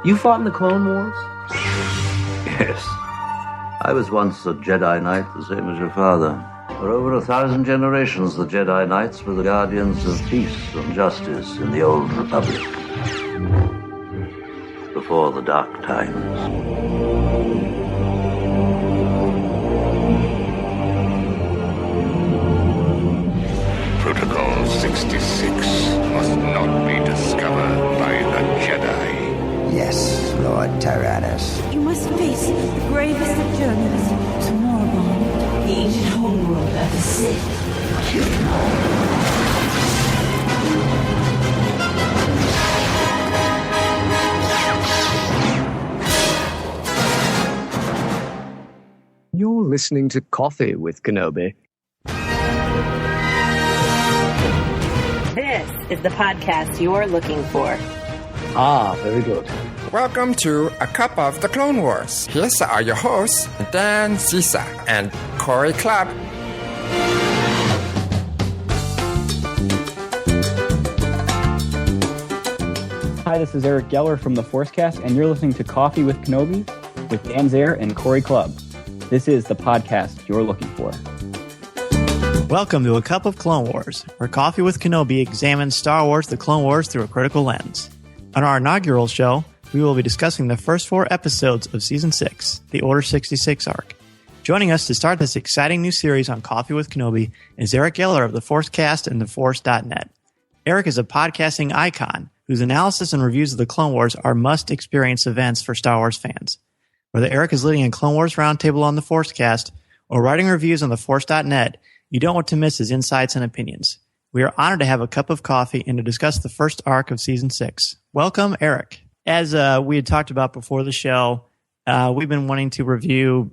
You fought in the Clone Wars? Yes. I was once a Jedi Knight, the same as your father. For over 1,000 generations, the Jedi Knights were the guardians of peace and justice in the Old Republic. Before the Dark Times. Protocol 66 must not be discovered by the Jedi. Yes, Lord Tyrannus. You must face the gravest of journeys to Moribond, the ancient homeworld of the Sith. You're listening to Coffee with Kenobi. This is the podcast you're looking for. Ah, very good. Welcome to A Cup of the Clone Wars. Here are your hosts, Dan Cisa and Corey Clubb. Hi, this is Eric Geller from the Forcecast, and you're listening to Coffee with Kenobi with Dan Zare and Corey Clubb. This is the podcast you're looking for. Welcome to A Cup of Clone Wars, where Coffee with Kenobi examines Star Wars The Clone Wars through a critical lens. On our inaugural show, we will be discussing the first 4 episodes of Season 6, the Order 66 arc. Joining us to start this exciting new series on Coffee with Kenobi is Eric Geller of the Forcecast and theforce.net. Eric is a podcasting icon whose analysis and reviews of the Clone Wars are must-experience events for Star Wars fans. Whether Eric is leading a Clone Wars roundtable on the Forcecast or writing reviews on theforce.net, you don't want to miss his insights and opinions. We are honored to have a cup of coffee and to discuss the first arc of Season 6. Welcome, Eric. As we had talked about before the show, we've been wanting to review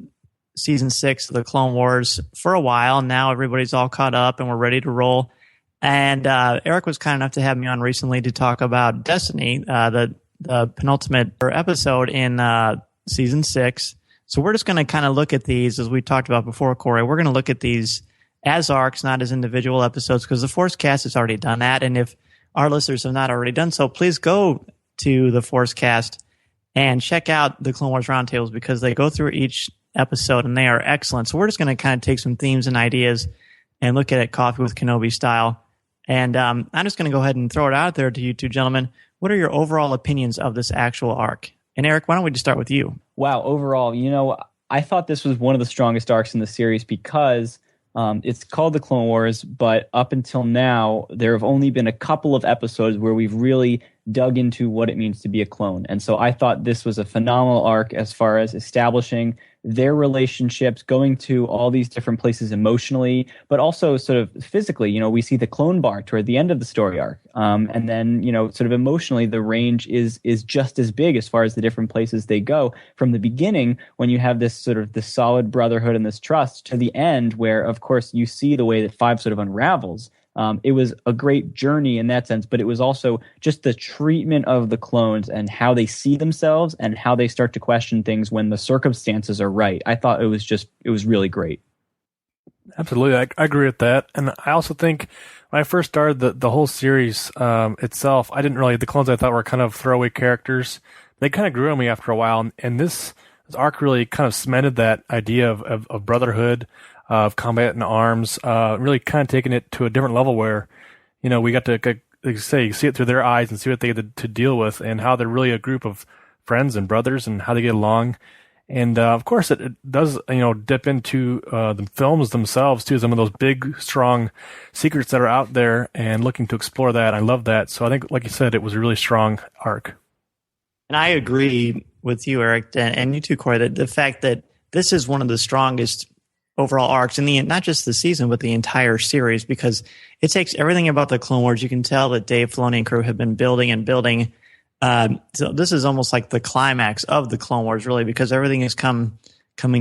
Season 6 of the Clone Wars for a while. Now everybody's all caught up and we're ready to roll. And Eric was kind enough to have me on recently to talk about Destiny, the penultimate episode in Season 6. So we're just going to kind of look at these, as we talked about before, Corey. We're going to look at these as arcs, not as individual episodes, because the Forcecast has already done that. And if our listeners have not already done so, please go to the Forcecast and check out the Clone Wars Roundtables, because they go through each episode and they are excellent. So we're just going to kind of take some themes and ideas and look at it Coffee with Kenobi style. And I'm just going to go ahead and throw it out there to you two gentlemen. What are your overall opinions of this actual arc? And Eric, why don't we just start with you? Wow, overall, I thought this was one of the strongest arcs in the series because it's called the Clone Wars, but up until now, there have only been a couple of episodes where we've really dug into what it means to be a clone. And so I thought this was a phenomenal arc as far as establishing their relationships, going to all these different places emotionally, but also sort of physically. We see the clone bar toward the end of the story arc. And then, sort of emotionally, the range is just as big as far as the different places they go from the beginning, when you have this sort of this solid brotherhood and this trust, to the end where, of course, you see the way that 5 sort of unravels. It was a great journey in that sense, but it was also just the treatment of the clones and how they see themselves and how they start to question things when the circumstances are right. I thought it was really great. Absolutely. I agree with that. And I also think when I first started the whole series itself, the clones I thought were kind of throwaway characters. They kind of grew on me after a while. And this arc really kind of cemented that idea of brotherhood, of combat in arms, really kind of taking it to a different level where, we got to, like you say, see it through their eyes and see what they get to deal with and how they're really a group of friends and brothers and how they get along. And, of course, it does, dip into the films themselves, too, some of those big, strong secrets that are out there and looking to explore that. I love that. So I think, like you said, it was a really strong arc. And I agree with you, Eric, and you too, Corey, that the fact that this is one of the strongest overall arcs in not just the season, but the entire series, because it takes everything about the Clone Wars. You can tell that Dave Filoni and crew have been building and building. So this is almost like the climax of the Clone Wars, really, because everything is coming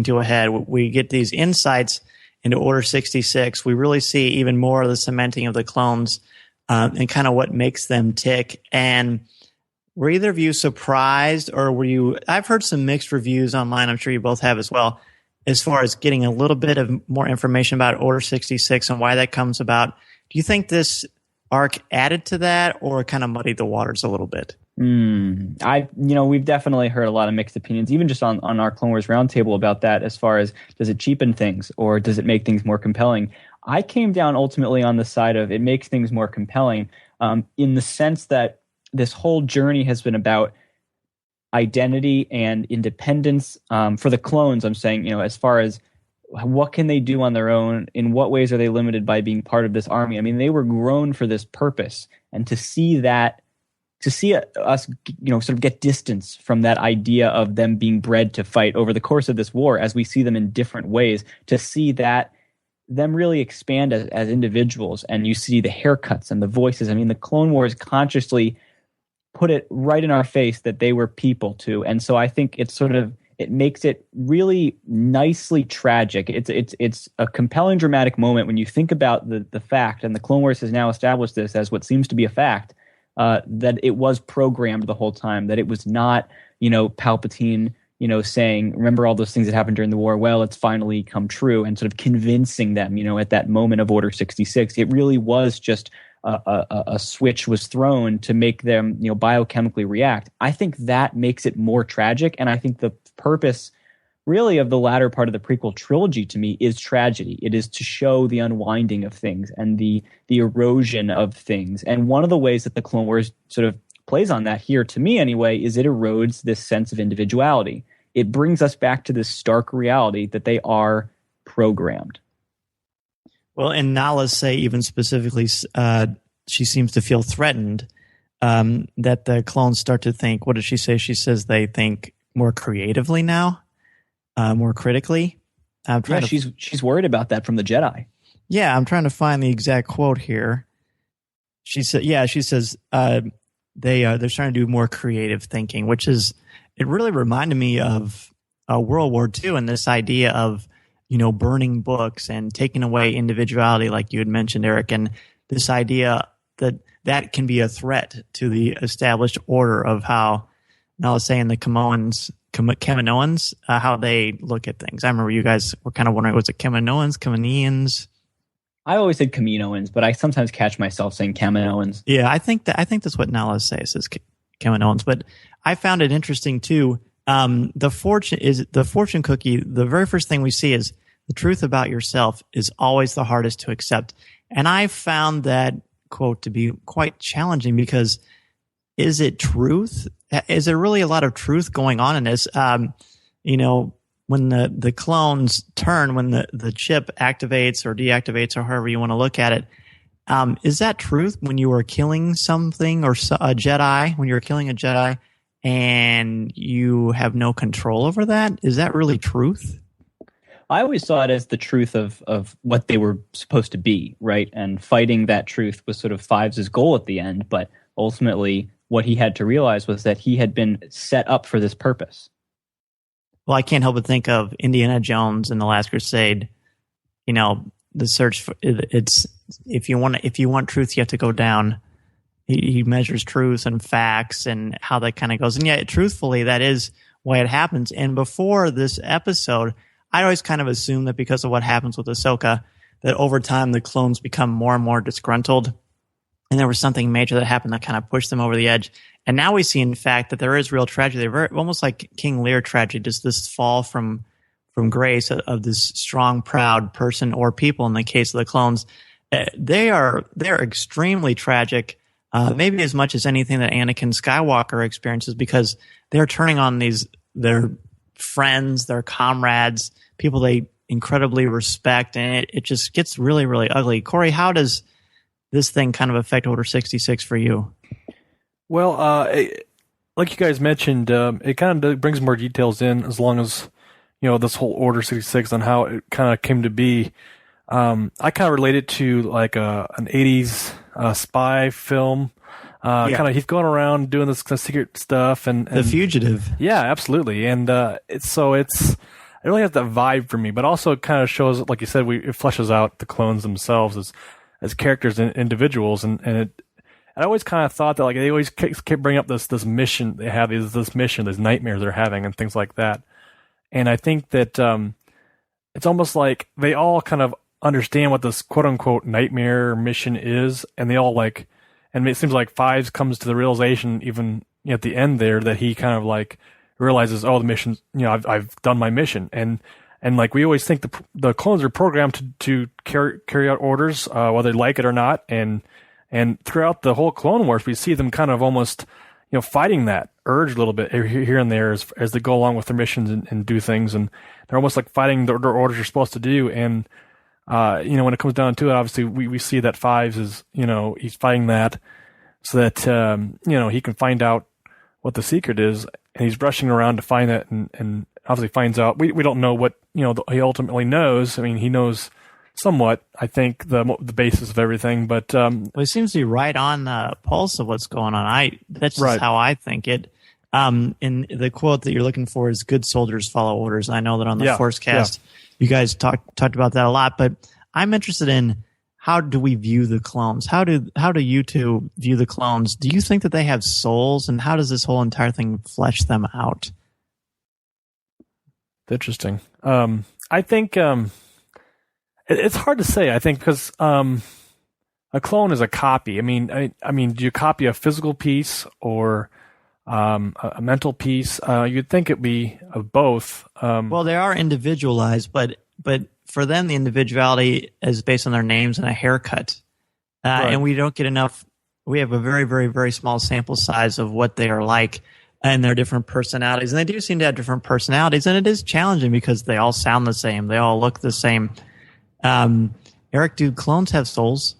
to a head. We get these insights into Order 66. We really see even more of the cementing of the clones and kind of what makes them tick. And were either of you surprised, or were you? I've heard some mixed reviews online. I'm sure you both have as well, as far as getting a little bit of more information about Order 66 and why that comes about. Do you think this arc added to that or kind of muddied the waters a little bit? We've definitely heard a lot of mixed opinions, even just on our Clone Wars Roundtable about that, as far as does it cheapen things or does it make things more compelling? I came down ultimately on the side of it makes things more compelling, in the sense that this whole journey has been about identity and independence. For the clones, I'm saying, as far as what can they do on their own? In what ways are they limited by being part of this army? I mean, they were grown for this purpose, and to see us, sort of get distance from that idea of them being bred to fight over the course of this war, as we see them in different ways, to see that them really expand as individuals, and you see the haircuts and the voices. I mean, the Clone Wars consciously put it right in our face that they were people too, and so I think it makes it really nicely tragic. It's a compelling dramatic moment when you think about the fact, and the Clone Wars has now established this as what seems to be a fact, that it was programmed the whole time, that it was not, Palpatine, saying, remember all those things that happened during the war? Well, it's finally come true, and sort of convincing them, at that moment of Order 66. It really was just a switch was thrown to make them, biochemically react. I think that makes it more tragic, and I think the purpose really of the latter part of the prequel trilogy to me is tragedy. It is to show the unwinding of things and the erosion of things. And one of the ways that the Clone Wars sort of plays on that here, to me anyway, is it erodes this sense of individuality. It brings us back to this stark reality that they are programmed. Well, and Nala's say even specifically, she seems to feel threatened that the clones start to think, what does she say? She says they think more creatively now, more critically. She's worried about that from the Jedi. Yeah, I'm trying to find the exact quote here. She said, they're trying to do more creative thinking, which is, it really reminded me of World War II and this idea of, burning books and taking away individuality, like you had mentioned, Eric, and this idea that can be a threat to the established order of how, I was saying the Kaminoans, how they look at things. I remember you guys were kind of wondering, was it Kaminoans, Kaminians? I always said Kaminoans, but I sometimes catch myself saying Kaminoans. Yeah, I think that's what Nala says, is Kaminoans. But I found it interesting too. The fortune cookie. The very first thing we see is the truth about yourself is always the hardest to accept, and I found that quote to be quite challenging, because is it truth? Is there really a lot of truth going on in this? When the clones turn, when the chip activates or deactivates, or however you want to look at it, is that truth when you are killing something or a Jedi, when you're killing a Jedi and you have no control over that? Is that really truth? I always saw it as the truth of what they were supposed to be, right? And fighting that truth was sort of Fives' goal at the end, but ultimately what he had to realize was that he had been set up for this purpose. Well, I can't help but think of Indiana Jones and the Last Crusade. The search for it's if you want truth, you have to go down. He measures truth and facts and how that kind of goes. And yet, truthfully, that is why it happens. And before this episode, I always kind of assumed that because of what happens with Ahsoka, that over time the clones become more and more disgruntled, and there was something major that happened that kind of pushed them over the edge. And now we see, in fact, that there is real tragedy, almost like King Lear tragedy, just this fall from grace of this strong, proud person or people. In the case of the clones, they're extremely tragic, maybe as much as anything that Anakin Skywalker experiences, because they're turning on their friends, their comrades, people they incredibly respect, and it just gets really, really ugly. Corey, how does this thing kind of affect Order 66 for you? Well, like you guys mentioned, it kind of brings more details in, as long as, this whole Order 66 on how it kind of came to be. I kind of relate it to like an 80s spy film. Kind of he's going around doing this kind of secret stuff and The Fugitive. Yeah, absolutely. And it really has that vibe for me, but also it kind of shows, like you said, it fleshes out the clones themselves as characters and individuals, and I always kind of thought that, like, they always kept bringing up this mission they have, this mission, these nightmares they're having, and things like that. And I think that it's almost like they all kind of understand what this quote unquote nightmare mission is, and they all and it seems like Fives comes to the realization even at the end there that he kind of like realizes, oh, the mission, I've done my mission, and like we always think the clones are programmed to carry out orders, whether they like it or not, and throughout the whole Clone Wars, we see them kind of almost fighting that urge a little bit here and there as they go along with their missions and do things, and they're almost like fighting their orders you're supposed to do, and when it comes down to it, obviously we see that Fives is he's fighting that so that he can find out what the secret is, and he's rushing around to find it, and obviously finds out. We don't know what he ultimately knows. I mean, he knows somewhat, I think, the basis of everything, but well, he seems to be right on the pulse of what's going on. That's just how I think it. And the quote that you're looking for is "Good soldiers follow orders." I know that on the Forcecast, you guys talked about that a lot, but I'm interested in how do we view the clones? How do you two view the clones? Do you think that they have souls, and how does this whole entire thing flesh them out? Interesting. I think it's hard to say. I think because a clone is a copy. I mean, do you copy a physical piece or a mental piece? You'd think it'd be of both. Well, they are individualized, but for them, the individuality is based on their names and a haircut, and we don't get enough. We have a very, very, very small sample size of what they are like and their different personalities, and they do seem to have different personalities, and it is challenging because they all sound the same, they all look the same. Eric, do clones have souls?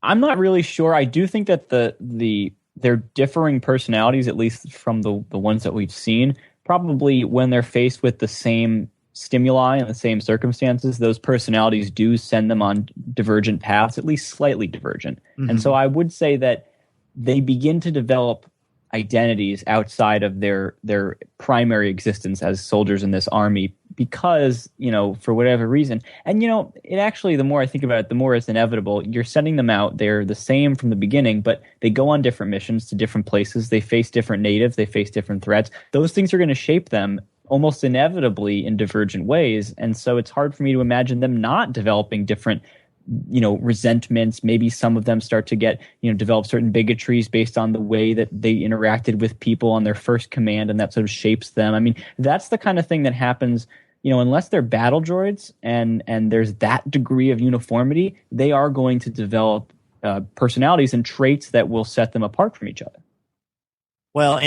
I'm not really sure. I do think that their differing personalities, at least from the ones that we've seen, probably when they're faced with the same stimuli and the same circumstances, those personalities do send them on divergent paths, at least slightly divergent. Mm-hmm. And so I would say that they begin to develop identities outside of their primary existence as soldiers in this army because, for whatever reason. And, it actually, the more I think about it, the more it's inevitable. You're sending them out. They're the same from the beginning, but they go on different missions to different places. They face different natives. They face different threats. Those things are going to shape them almost inevitably in divergent ways. And so it's hard for me to imagine them not developing different resentments. Maybe some of them start to get, develop certain bigotries based on the way that they interacted with people on their first command, and that sort of shapes them. I mean, that's the kind of thing that happens, unless they're battle droids and there's that degree of uniformity, they are going to develop personalities and traits that will set them apart from each other. Well,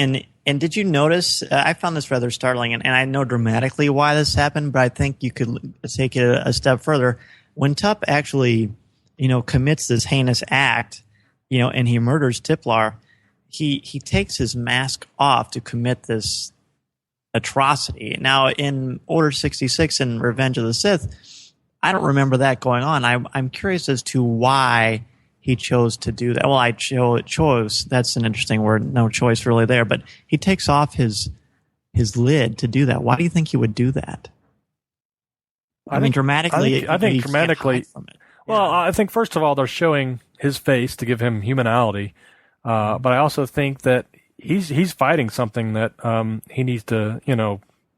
and did you notice, I found this rather startling, and I know dramatically why this happened, but I think you could take it a step further. When Tup actually, commits this heinous act, and he murders Tiplar, he takes his mask off to commit this atrocity. Now, in Order 66 and Revenge of the Sith, I don't remember that going on. I'm curious as to why he chose to do that. Well, chose. That's an interesting word. No choice really there. But he takes off his lid to do that. Why do you think he would do that? I mean, dramatically. I think dramatically. Well, I think first of all they're showing his face to give him humanality, but I also think that he's fighting something that he needs to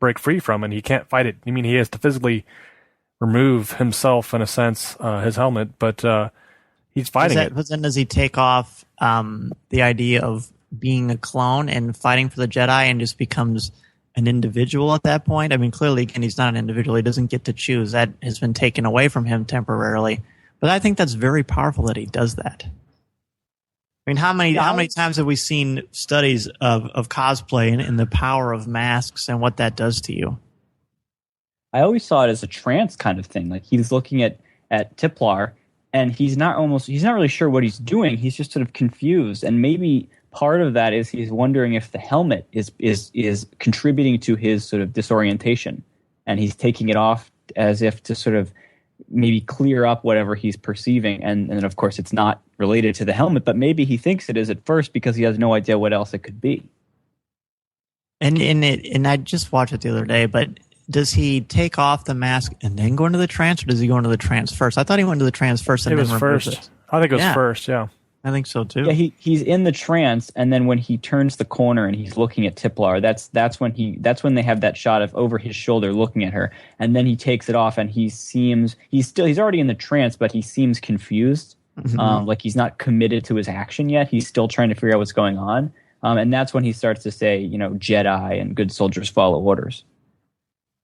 break free from, and he can't fight it. I mean, he has to physically remove himself in a sense, his helmet, but he's fighting it. But then does he take off the idea of being a clone and fighting for the Jedi and just becomes an individual at that point? I mean, clearly, again, he's not an individual. He doesn't get to choose. That has been taken away from him temporarily. But I think that's very powerful that he does that. I mean, how many times have we seen studies of cosplay and the power of masks and what that does to you? I always saw it as a trance kind of thing. Like he's looking at Tiplar, and he's not really sure what he's doing. He's just sort of confused, and maybe part of that is he's wondering if the helmet is contributing to his sort of disorientation, and he's taking it off as if to sort of maybe clear up whatever he's perceiving. And of course, it's not related to the helmet, but maybe he thinks it is at first because he has no idea what else it could be. And I just watched it the other day, but does he take off the mask and then go into the trance, or does he go into the trance first? I thought he went into the trance first. It was first. I think it was first, yeah. I think so too. Yeah, he's in the trance, and then when he turns the corner and he's looking at Tiplar, that's when they have that shot of over his shoulder looking at her, and then he takes it off, and he's already in the trance, but he seems confused, Like he's not committed to his action yet. He's still trying to figure out what's going on. And that's when he starts to say, Jedi and good soldiers follow orders.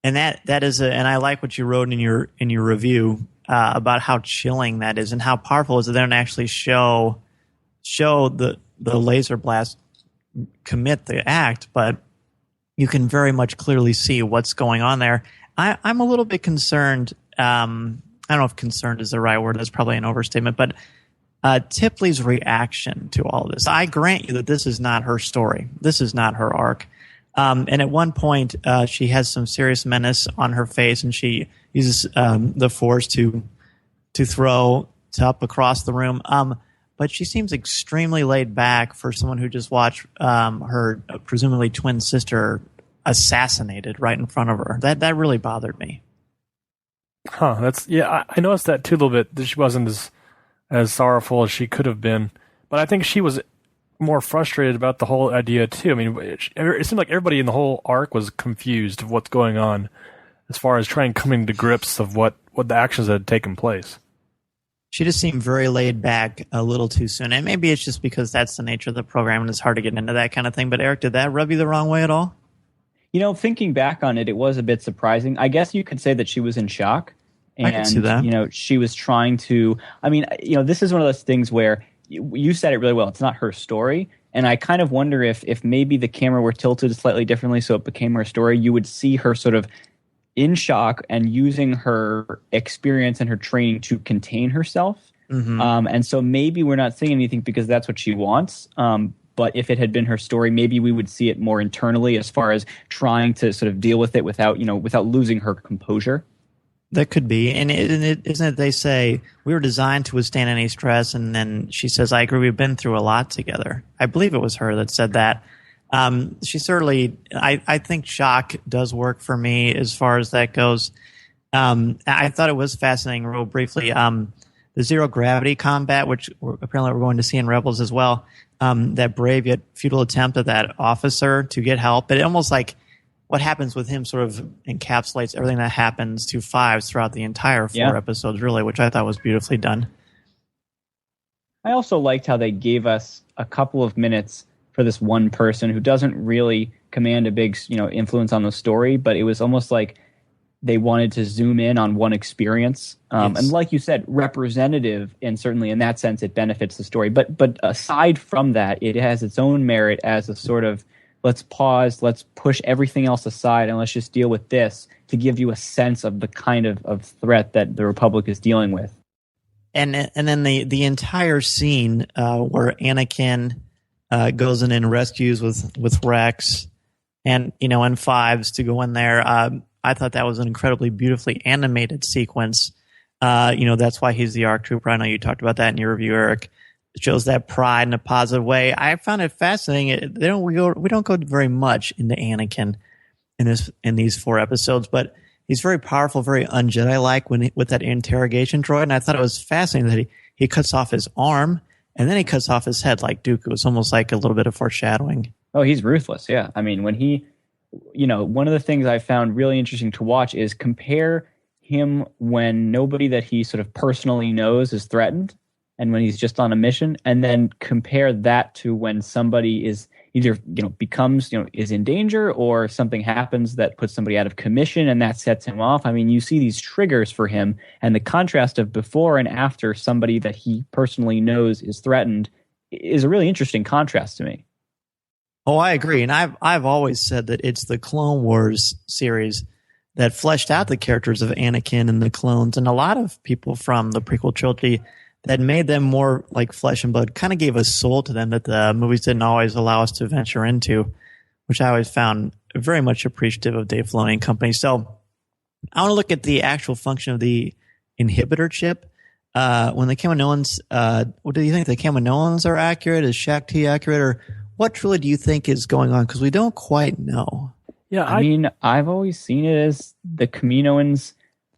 And that is and I like what you wrote in your review about how chilling that is and how powerful it is that they don't actually show the laser blast commit the act, but you can very much clearly see what's going on there. I'm a little bit concerned. I don't know if concerned is the right word. That's probably an overstatement, but Tipley's reaction to all this. I grant you that this is not her story. This is not her arc. And at one point, she has some serious menace on her face, and she uses the Force to throw up across the room. But she seems extremely laid back for someone who just watched her presumably twin sister assassinated right in front of her. That really bothered me. Huh? I noticed that too a little bit. That she wasn't as sorrowful as she could have been, but I think she was more frustrated about the whole idea too. I mean, it seemed like everybody in the whole arc was confused of what's going on, as far as coming to grips of what the actions that had taken place. She just seemed very laid back a little too soon, and maybe it's just because that's the nature of the program and it's hard to get into that kind of thing. But Eric, did that rub you the wrong way at all? Thinking back on it was a bit surprising. I guess you could say that she was in shock. And, I can see that. She was trying to, this is one of those things where you said it really well. It's not her story. And I kind of wonder if maybe the camera were tilted slightly differently so it became her story, you would see her sort of in shock and using her experience and her training to contain herself. Mm-hmm. And so maybe we're not seeing anything because that's what she wants. But if it had been her story, maybe we would see it more internally as far as trying to sort of deal with it without losing her composure. That could be. And isn't it they say, we were designed to withstand any stress, and then she says, I agree, we've been through a lot together. I believe it was her that said that. She certainly, I think shock does work for me as far as that goes. I thought it was fascinating, real briefly, the zero gravity combat, which apparently we're going to see in Rebels as well, that brave yet futile attempt of that officer to get help. But it almost like what happens with him sort of encapsulates everything that happens to Fives throughout the entire 4 episodes, really, which I thought was beautifully done. I also liked how they gave us a couple of minutes for this one person who doesn't really command a big, influence on the story, but it was almost like they wanted to zoom in on one experience. Yes. And like you said, representative, and certainly in that sense it benefits the story. But aside from that, it has its own merit as a sort of, let's pause, let's push everything else aside, and let's just deal with this to give you a sense of the kind of threat that the Republic is dealing with. And then the entire scene where Anakin goes in and rescues with Rex and Fives to go in there, I thought that was an incredibly beautifully animated sequence. That's why he's the ARC Trooper. I know you talked about that in your review, Eric. It shows that pride in a positive way. I found it fascinating. We don't go very much into Anakin in these 4 episodes, but he's very powerful, very un-Jedi-like with that interrogation droid. And I thought it was fascinating that he cuts off his arm and then he cuts off his head like Dooku. It was almost like a little bit of foreshadowing. Oh, he's ruthless. Yeah. I mean, when he, one of the things I found really interesting to watch is compare him when nobody that he sort of personally knows is threatened, and when he's just on a mission, and then compare that to when somebody is either, becomes, is in danger, or something happens that puts somebody out of commission and that sets him off. I mean, you see these triggers for him, and the contrast of before and after somebody that he personally knows is threatened is a really interesting contrast to me. Oh, I agree. And I've always said that it's the Clone Wars series that fleshed out the characters of Anakin and the clones, and a lot of people from the prequel trilogy that made them more like flesh and blood, kind of gave a soul to them that the movies didn't always allow us to venture into, which I always found very much appreciative of Dave Filoni and company. So I want to look at the actual function of the inhibitor chip. When the Kaminoans, what do you think? The Kaminoans are accurate? Is Shaak Ti accurate? Or what truly do you think is going on? Because we don't quite know. Yeah, I mean, I've always seen it as the Kaminoans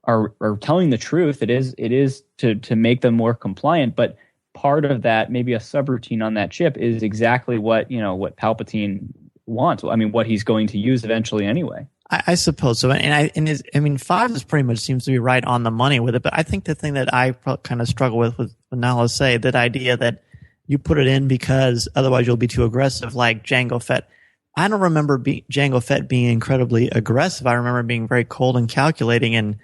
are telling the truth. It is to make them more compliant, but part of that, maybe a subroutine on that chip, is exactly what Palpatine wants. I mean, what he's going to use eventually anyway. I suppose so. I mean, 5 is pretty much seems to be right on the money with it. But I think the thing that I kind of struggle with Nala say, that idea that you put it in because otherwise you'll be too aggressive, like Jango Fett. I don't remember Jango Fett being incredibly aggressive. I remember being very cold and calculating and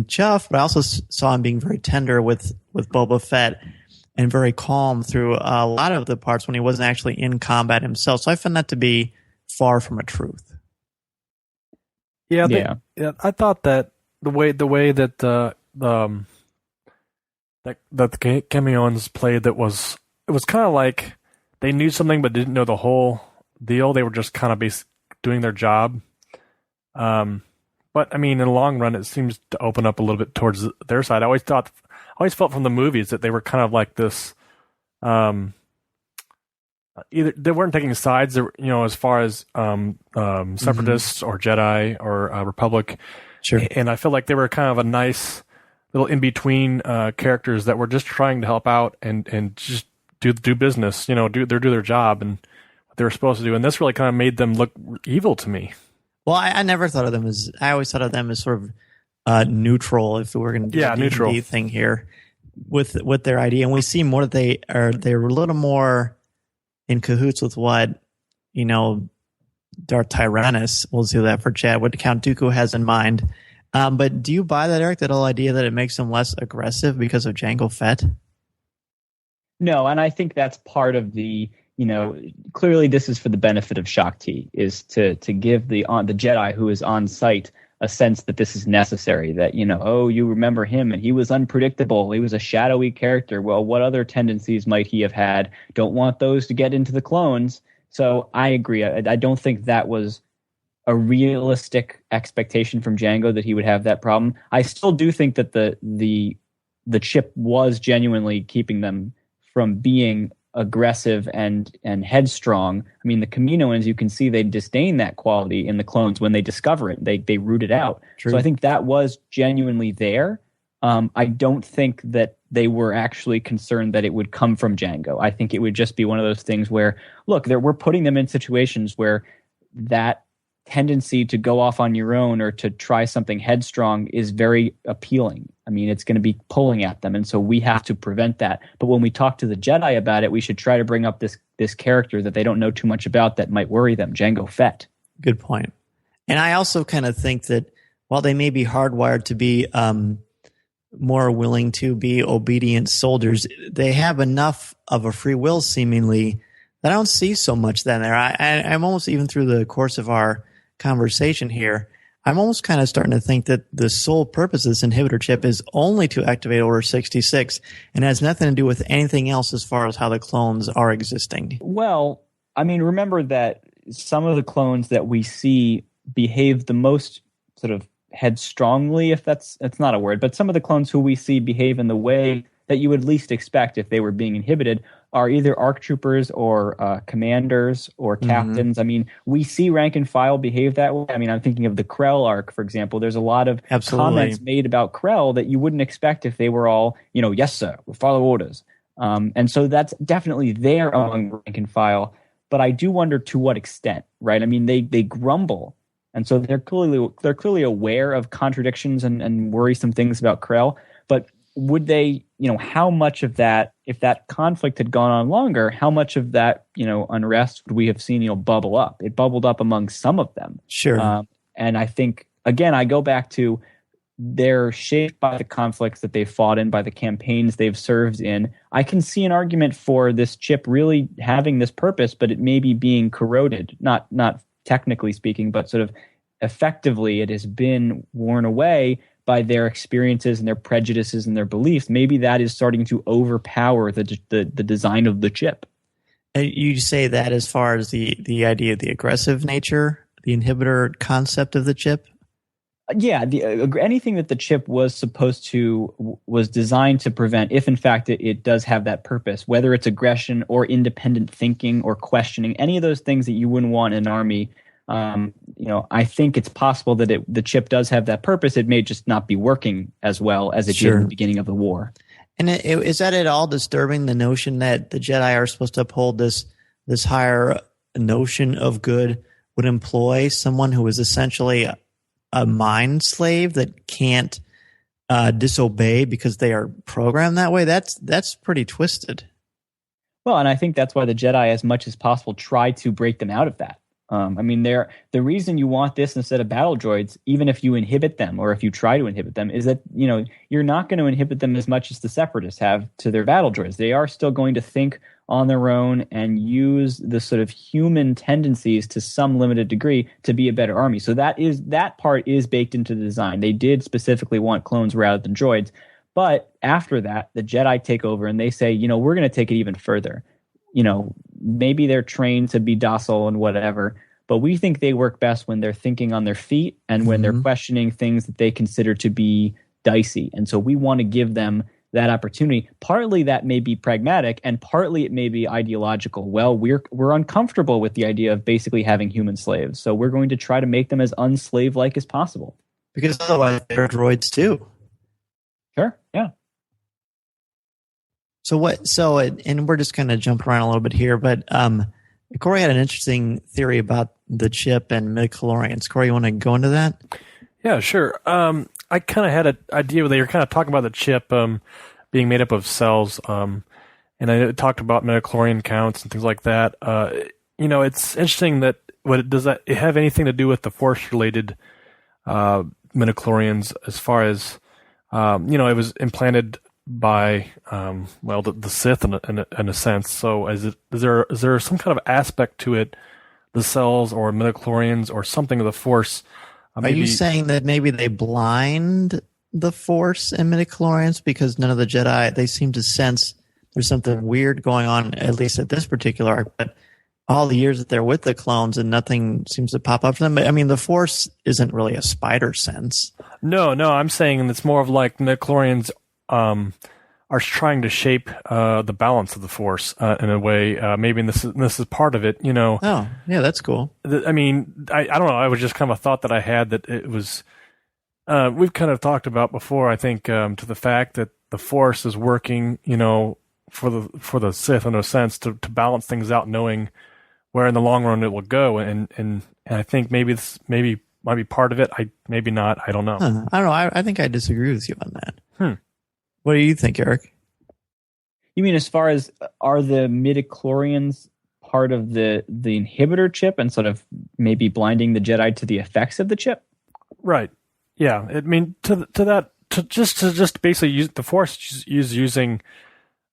chuffed, but I also saw him being very tender with Boba Fett and very calm through a lot of the parts when he wasn't actually in combat himself. So I found that to be far from a truth. Yeah, I thought that the way that the Cameons played, it was kind of like they knew something but didn't know the whole deal. They were just kind of doing their job. But I mean, in the long run, it seems to open up a little bit towards their side. I always felt from the movies that they were kind of like this. Either they weren't taking sides, as far as separatists or Jedi or Republic. Sure. And I feel like they were kind of a nice little in between characters that were just trying to help out and just do business. Do their job and what they were supposed to do. And this really kind of made them look evil to me. Well, I never thought of them as. I always thought of them as sort of neutral. If we were going to do a neutral D&D thing here with their idea, and we see more that they're a little more in cahoots with what Darth Tyrannus, we'll do that for Chad, what Count Dooku has in mind. But do you buy that, Eric? That whole idea that it makes them less aggressive because of Jango Fett? No, and I think that's part of the. Clearly this is for the benefit of Shakti, is to give the Jedi who is on site a sense that this is necessary, that, you remember him and he was unpredictable. He was a shadowy character. Well, what other tendencies might he have had? Don't want those to get into the clones. So I agree. I don't think that was a realistic expectation from Jango that he would have that problem. I still do think that the chip was genuinely keeping them from being aggressive and headstrong. I mean, the Kaminoans, you can see they disdain that quality in the clones when they discover it. They root it out. True. So I think that was genuinely there. I don't think that they were actually concerned that it would come from Jango. I think it would just be one of those things where, look, we're putting them in situations where that tendency to go off on your own or to try something headstrong is very appealing. I mean, it's going to be pulling at them, and so we have to prevent that. But when we talk to the Jedi about it, we should try to bring up this character that they don't know too much about that might worry them, Jango Fett. Good point. And I also kind of think that while they may be hardwired to be more willing to be obedient soldiers, they have enough of a free will, seemingly, that I don't see so much then there. I'm almost, even through the course of our conversation here, I'm almost kind of starting to think that the sole purpose of this inhibitor chip is only to activate Order 66 and has nothing to do with anything else as far as how the clones are existing. Well, I mean, remember that some of the clones that we see behave the most sort of headstrongly, if that's not a word, but some of the clones who we see behave in the way that you would least expect if they were being inhibited are either ARC troopers or commanders or captains. I mean, we see rank and file behave that way. I mean, I'm thinking of the Krell arc, for example. There's a lot of comments made about Krell that you wouldn't expect if they were all, yes, sir, we follow orders. And so that's definitely there among rank and file. But I do wonder to what extent, right? I mean, they grumble. And so they're clearly aware of contradictions and worrisome things about Krell. But would they, how much of that, if that conflict had gone on longer, how much of that, unrest would we have seen, bubble up? It bubbled up among some of them. Sure. And I think, again, I go back to they're shaped by the conflicts that they've fought in, by the campaigns they've served in. I can see an argument for this chip really having this purpose, but it may be being corroded, not technically speaking, but sort of effectively it has been worn away by their experiences and their prejudices and their beliefs. Maybe that is starting to overpower the design of the chip. And you say that as far as the idea of the aggressive nature, the inhibitor concept of the chip? Yeah, anything that the chip was designed to prevent, if in fact it does have that purpose, whether it's aggression or independent thinking or questioning, any of those things that you wouldn't want in an army. I think it's possible that the chip does have that purpose. It may just not be working as well as it did in the beginning of the war. And is that at all disturbing, the notion that the Jedi are supposed to uphold this higher notion of good would employ someone who is essentially a mind slave that can't disobey because they are programmed that way. That's pretty twisted. Well, and I think that's why the Jedi, as much as possible, try to break them out of that. I mean, the reason you want this instead of battle droids, even if you inhibit them or if you try to inhibit them, is that, you know, you're not going to inhibit them as much as the Separatists have to their battle droids. They are still going to think on their own and use the sort of human tendencies to some limited degree to be a better army. So that part is baked into the design. They did specifically want clones rather than droids. But after that, the Jedi take over and they say, you know, we're going to take it even further. You know, maybe they're trained to be docile and whatever, but we think they work best when they're thinking on their feet and when they're questioning things that they consider to be dicey. And so we want to give them that opportunity. Partly that may be pragmatic, and partly it may be ideological. Well, we're uncomfortable with the idea of basically having human slaves, so we're going to try to make them as unslave-like as possible. Because otherwise they're droids too. Sure, yeah. And we're just kind of jumping around a little bit here, but Corey had an interesting theory about the chip and midichlorians. Corey, you want to go into that? Yeah, sure. I kind of had an idea where they were kind of talking about the chip being made up of cells, and I talked about midichlorian counts and things like that. You know, it's interesting that does that have anything to do with the Force-related midichlorians as far as, you know, it was implanted by the Sith in a sense. So is there some kind of aspect to it, the cells or midichlorians or something of the Force? Are you saying that maybe they blind the Force and midichlorians because none of the Jedi, they seem to sense there's something weird going on, at least at this particular arc, but all the years that they're with the clones and nothing seems to pop up for them. I mean, the Force isn't really a spider sense. No, I'm saying it's more of like midichlorians are trying to shape the balance of the Force in a way. Maybe this is part of it, you know. Oh, yeah, that's cool. I mean, I don't know. I was just kind of a thought that I had that it was. We've kind of talked about before. I think to the fact that the Force is working, you know, for the Sith in a sense to balance things out, knowing where in the long run it will go, and I think maybe this might be part of it. Maybe not. I don't know. I don't know. I think I disagree with you on that. What do you think, Eric? You mean as far as are the midichlorians part of the inhibitor chip and sort of maybe blinding the Jedi to the effects of the chip? Right. Yeah. I mean, to just basically use the Force using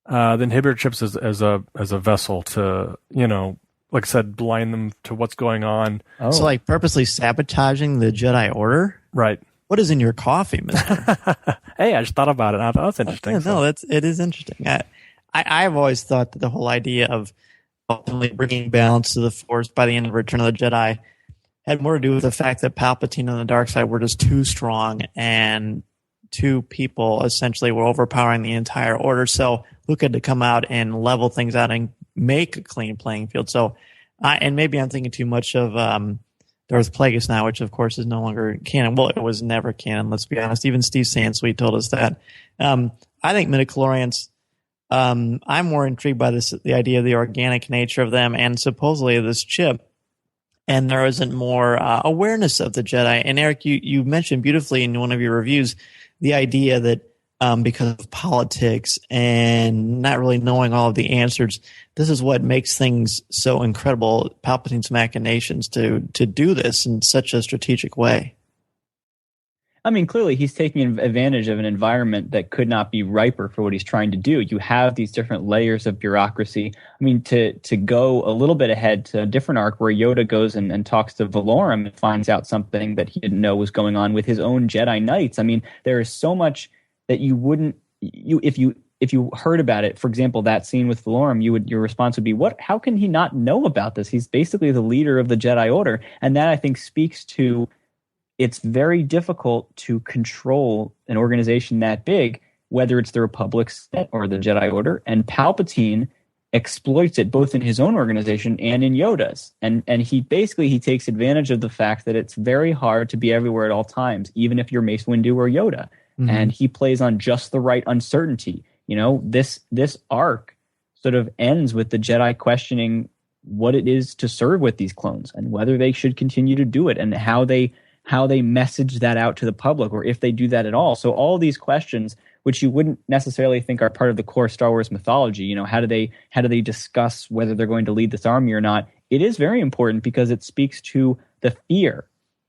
the inhibitor chips as a vessel to, you know, like I said, blind them to what's going on. Oh. So like purposely sabotaging the Jedi Order? Right. What is in your coffee, mister? Hey, I just thought about it. I thought that's interesting. Yeah, no, it is interesting. I've always thought that the whole idea of ultimately bringing balance to the Force by the end of Return of the Jedi had more to do with the fact that Palpatine and the dark side were just too strong, and two people essentially were overpowering the entire Order. So Luke had to come out and level things out and make a clean playing field. So, and maybe I'm thinking too much of Darth Plagueis now, which of course is no longer canon. Well, it was never canon, let's be honest. Even Steve Sansweet told us that. I think midichlorians, I'm more intrigued by the idea of the organic nature of them and supposedly this chip. And there isn't more awareness of the Jedi. And Eric, you mentioned beautifully in one of your reviews the idea that because of politics and not really knowing all of the answers, this is what makes things so incredible, Palpatine's machinations to do this in such a strategic way. I mean, clearly he's taking advantage of an environment that could not be riper for what he's trying to do. You have these different layers of bureaucracy. I mean, to go a little bit ahead to a different arc where Yoda goes and talks to Valorum and finds out something that he didn't know was going on with his own Jedi Knights. I mean, there is so much that you wouldn't, if you heard about it, for example, that scene with Valorum, your response would be, how can he not know about this? He's basically the leader of the Jedi Order. And that, I think, speaks to it's very difficult to control an organization that big, whether it's the Republic or the Jedi Order. And Palpatine exploits it both in his own organization and in Yoda's. And he takes advantage of the fact that it's very hard to be everywhere at all times, even if you're Mace Windu or Yoda. Mm-hmm. And he plays on just the right uncertainty. You know, this arc sort of ends with the Jedi questioning what it is to serve with these clones and whether they should continue to do it and how they message that out to the public, or if they do that at all. So all these questions, which you wouldn't necessarily think are part of the core Star Wars mythology, how do they discuss whether they're going to lead this army or not? It is very important because it speaks to the fear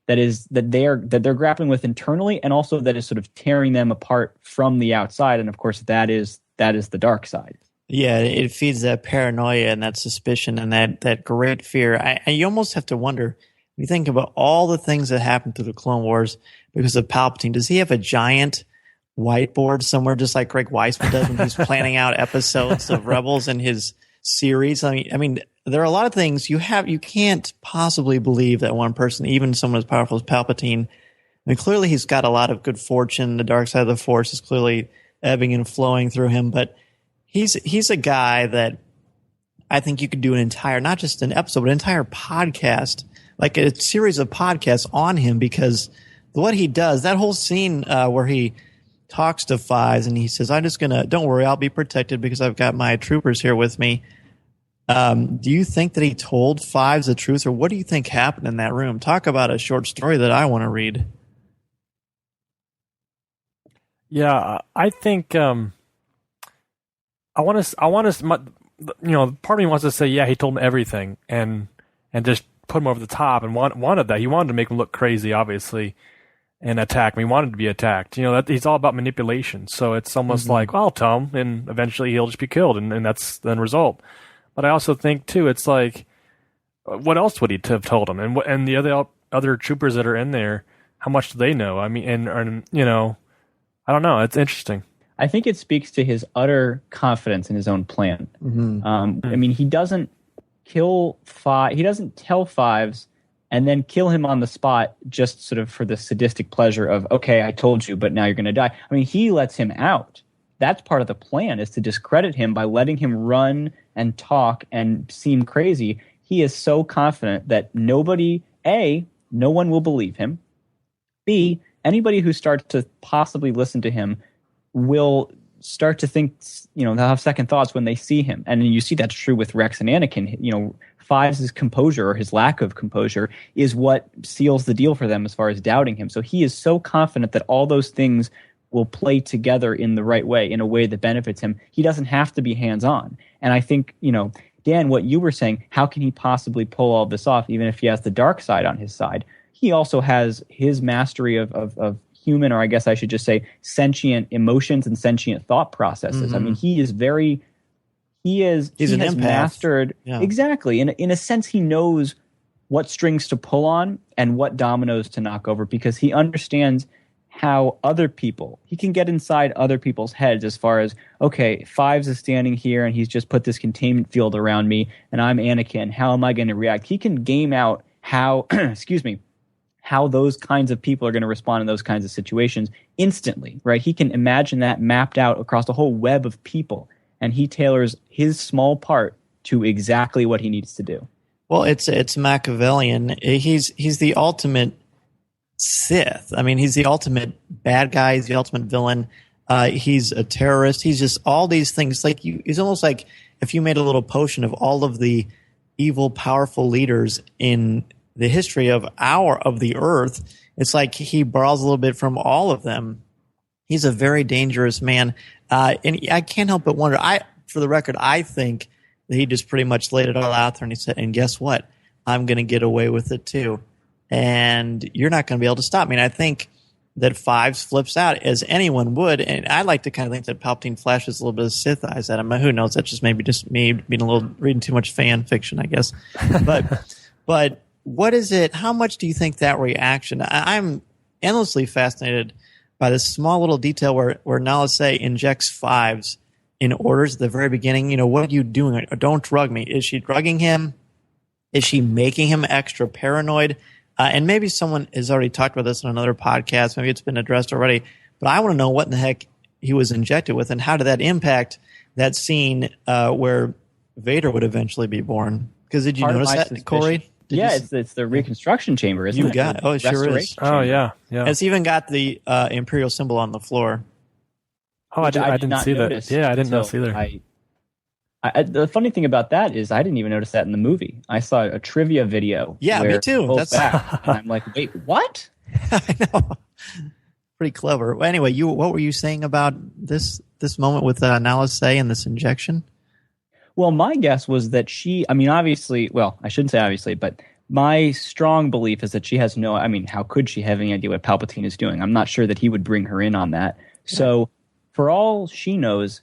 that they're grappling with internally, and also that is sort of tearing them apart from the outside. And of course, that is the dark side. Yeah, it feeds that paranoia and that suspicion and that great fear. You almost have to wonder, when you think about all the things that happened through the Clone Wars because of Palpatine, does he have a giant whiteboard somewhere, just like Greg Weisman does when he's planning out episodes of Rebels in his series? I mean, there are a lot of things you can't possibly believe that one person, even someone as powerful as Palpatine. I mean, clearly he's got a lot of good fortune. The dark side of the Force is clearly ebbing and flowing through him, but he's a guy that I think you could do not just an episode, but an entire podcast, like a series of podcasts on him, because what he does, that whole scene where he talks to Fives and he says, don't worry, I'll be protected because I've got my troopers here with me. Do you think that he told Fives the truth, or what do you think happened in that room? Talk about a short story that I want to read. Yeah, I think I want to, part of me wants to say, yeah, he told him everything and just put him over the top and wanted that. He wanted to make him look crazy, obviously, and attack him. He wanted to be attacked. That he's all about manipulation. So it's almost like, well, I'll tell him, and eventually he'll just be killed, and that's the end result. But I also think too, it's like, what else would he have told him? And the other troopers that are in there, how much do they know? I mean, and I don't know. It's interesting. I think it speaks to his utter confidence in his own plan. I mean, he doesn't tell Fives and then kill him on the spot just sort of for the sadistic pleasure of, okay, I told you, but now you're going to die. I mean, he lets him out. That's part of the plan, is to discredit him by letting him run and talk and seem crazy. He is so confident that no one will believe him. B, anybody who starts to possibly listen to him will start to think, they'll have second thoughts when they see him. And you see that's true with Rex and Anakin. Fives' composure, or his lack of composure, is what seals the deal for them as far as doubting him. So he is so confident that all those things will play together in the right way, in a way that benefits him. He doesn't have to be hands-on. And I think, Dan, what you were saying, how can he possibly pull all this off, even if he has the dark side on his side? He also has his mastery of human, or I guess I should just say sentient emotions and sentient thought processes. I mean, he has mastered. Yeah. Exactly. In a sense, he knows what strings to pull on and what dominoes to knock over, because he understands how he can get inside other people's heads as far as, okay, Fives is standing here and he's just put this containment field around me and I'm Anakin. How am I going to react? He can game out how, how those kinds of people are going to respond in those kinds of situations instantly, right? He can imagine that mapped out across a whole web of people, and he tailors his small part to exactly what he needs to do. Well, it's Machiavellian. He's the ultimate Sith. I mean, he's the ultimate bad guy. He's the ultimate villain. He's a terrorist. He's just all these things. He's almost like if you made a little potion of all of the evil, powerful leaders in the history of the Earth. It's like he borrows a little bit from all of them. He's a very dangerous man. And I can't help but wonder, for the record, I think that he just pretty much laid it all out there and he said, and guess what? I'm going to get away with it too. And you're not going to be able to stop me. And I think that Fives flips out, as anyone would. And I like to kind of think that Palpatine flashes a little bit of Sith eyes at him. Who knows? That's just maybe just me being reading too much fan fiction, I guess. But what is it? How much do you think that reaction? I'm endlessly fascinated by this small little detail where Nala Se injects Fives in orders at the very beginning. What are you doing? Don't drug me. Is she drugging him? Is she making him extra paranoid? And maybe someone has already talked about this on another podcast. Maybe it's been addressed already. But I want to know what in the heck he was injected with, and how did that impact that scene where Vader would eventually be born? Because did you notice that, Corey? It's the reconstruction chamber, isn't it? It sure is. Oh, yeah. It's even got the Imperial symbol on the floor. Oh, I didn't see that. Yeah, I didn't notice either. The funny thing about that is I didn't even notice that in the movie. I saw a trivia video. Yeah, me too. That's back, and I'm like, wait, what? I know. Pretty clever. Well, anyway, what were you saying about this moment with Nala Se and this injection? Well, my guess was that obviously, well, I shouldn't say obviously, but my strong belief is that she has how could she have any idea what Palpatine is doing? I'm not sure that he would bring her in on that. So for all she knows,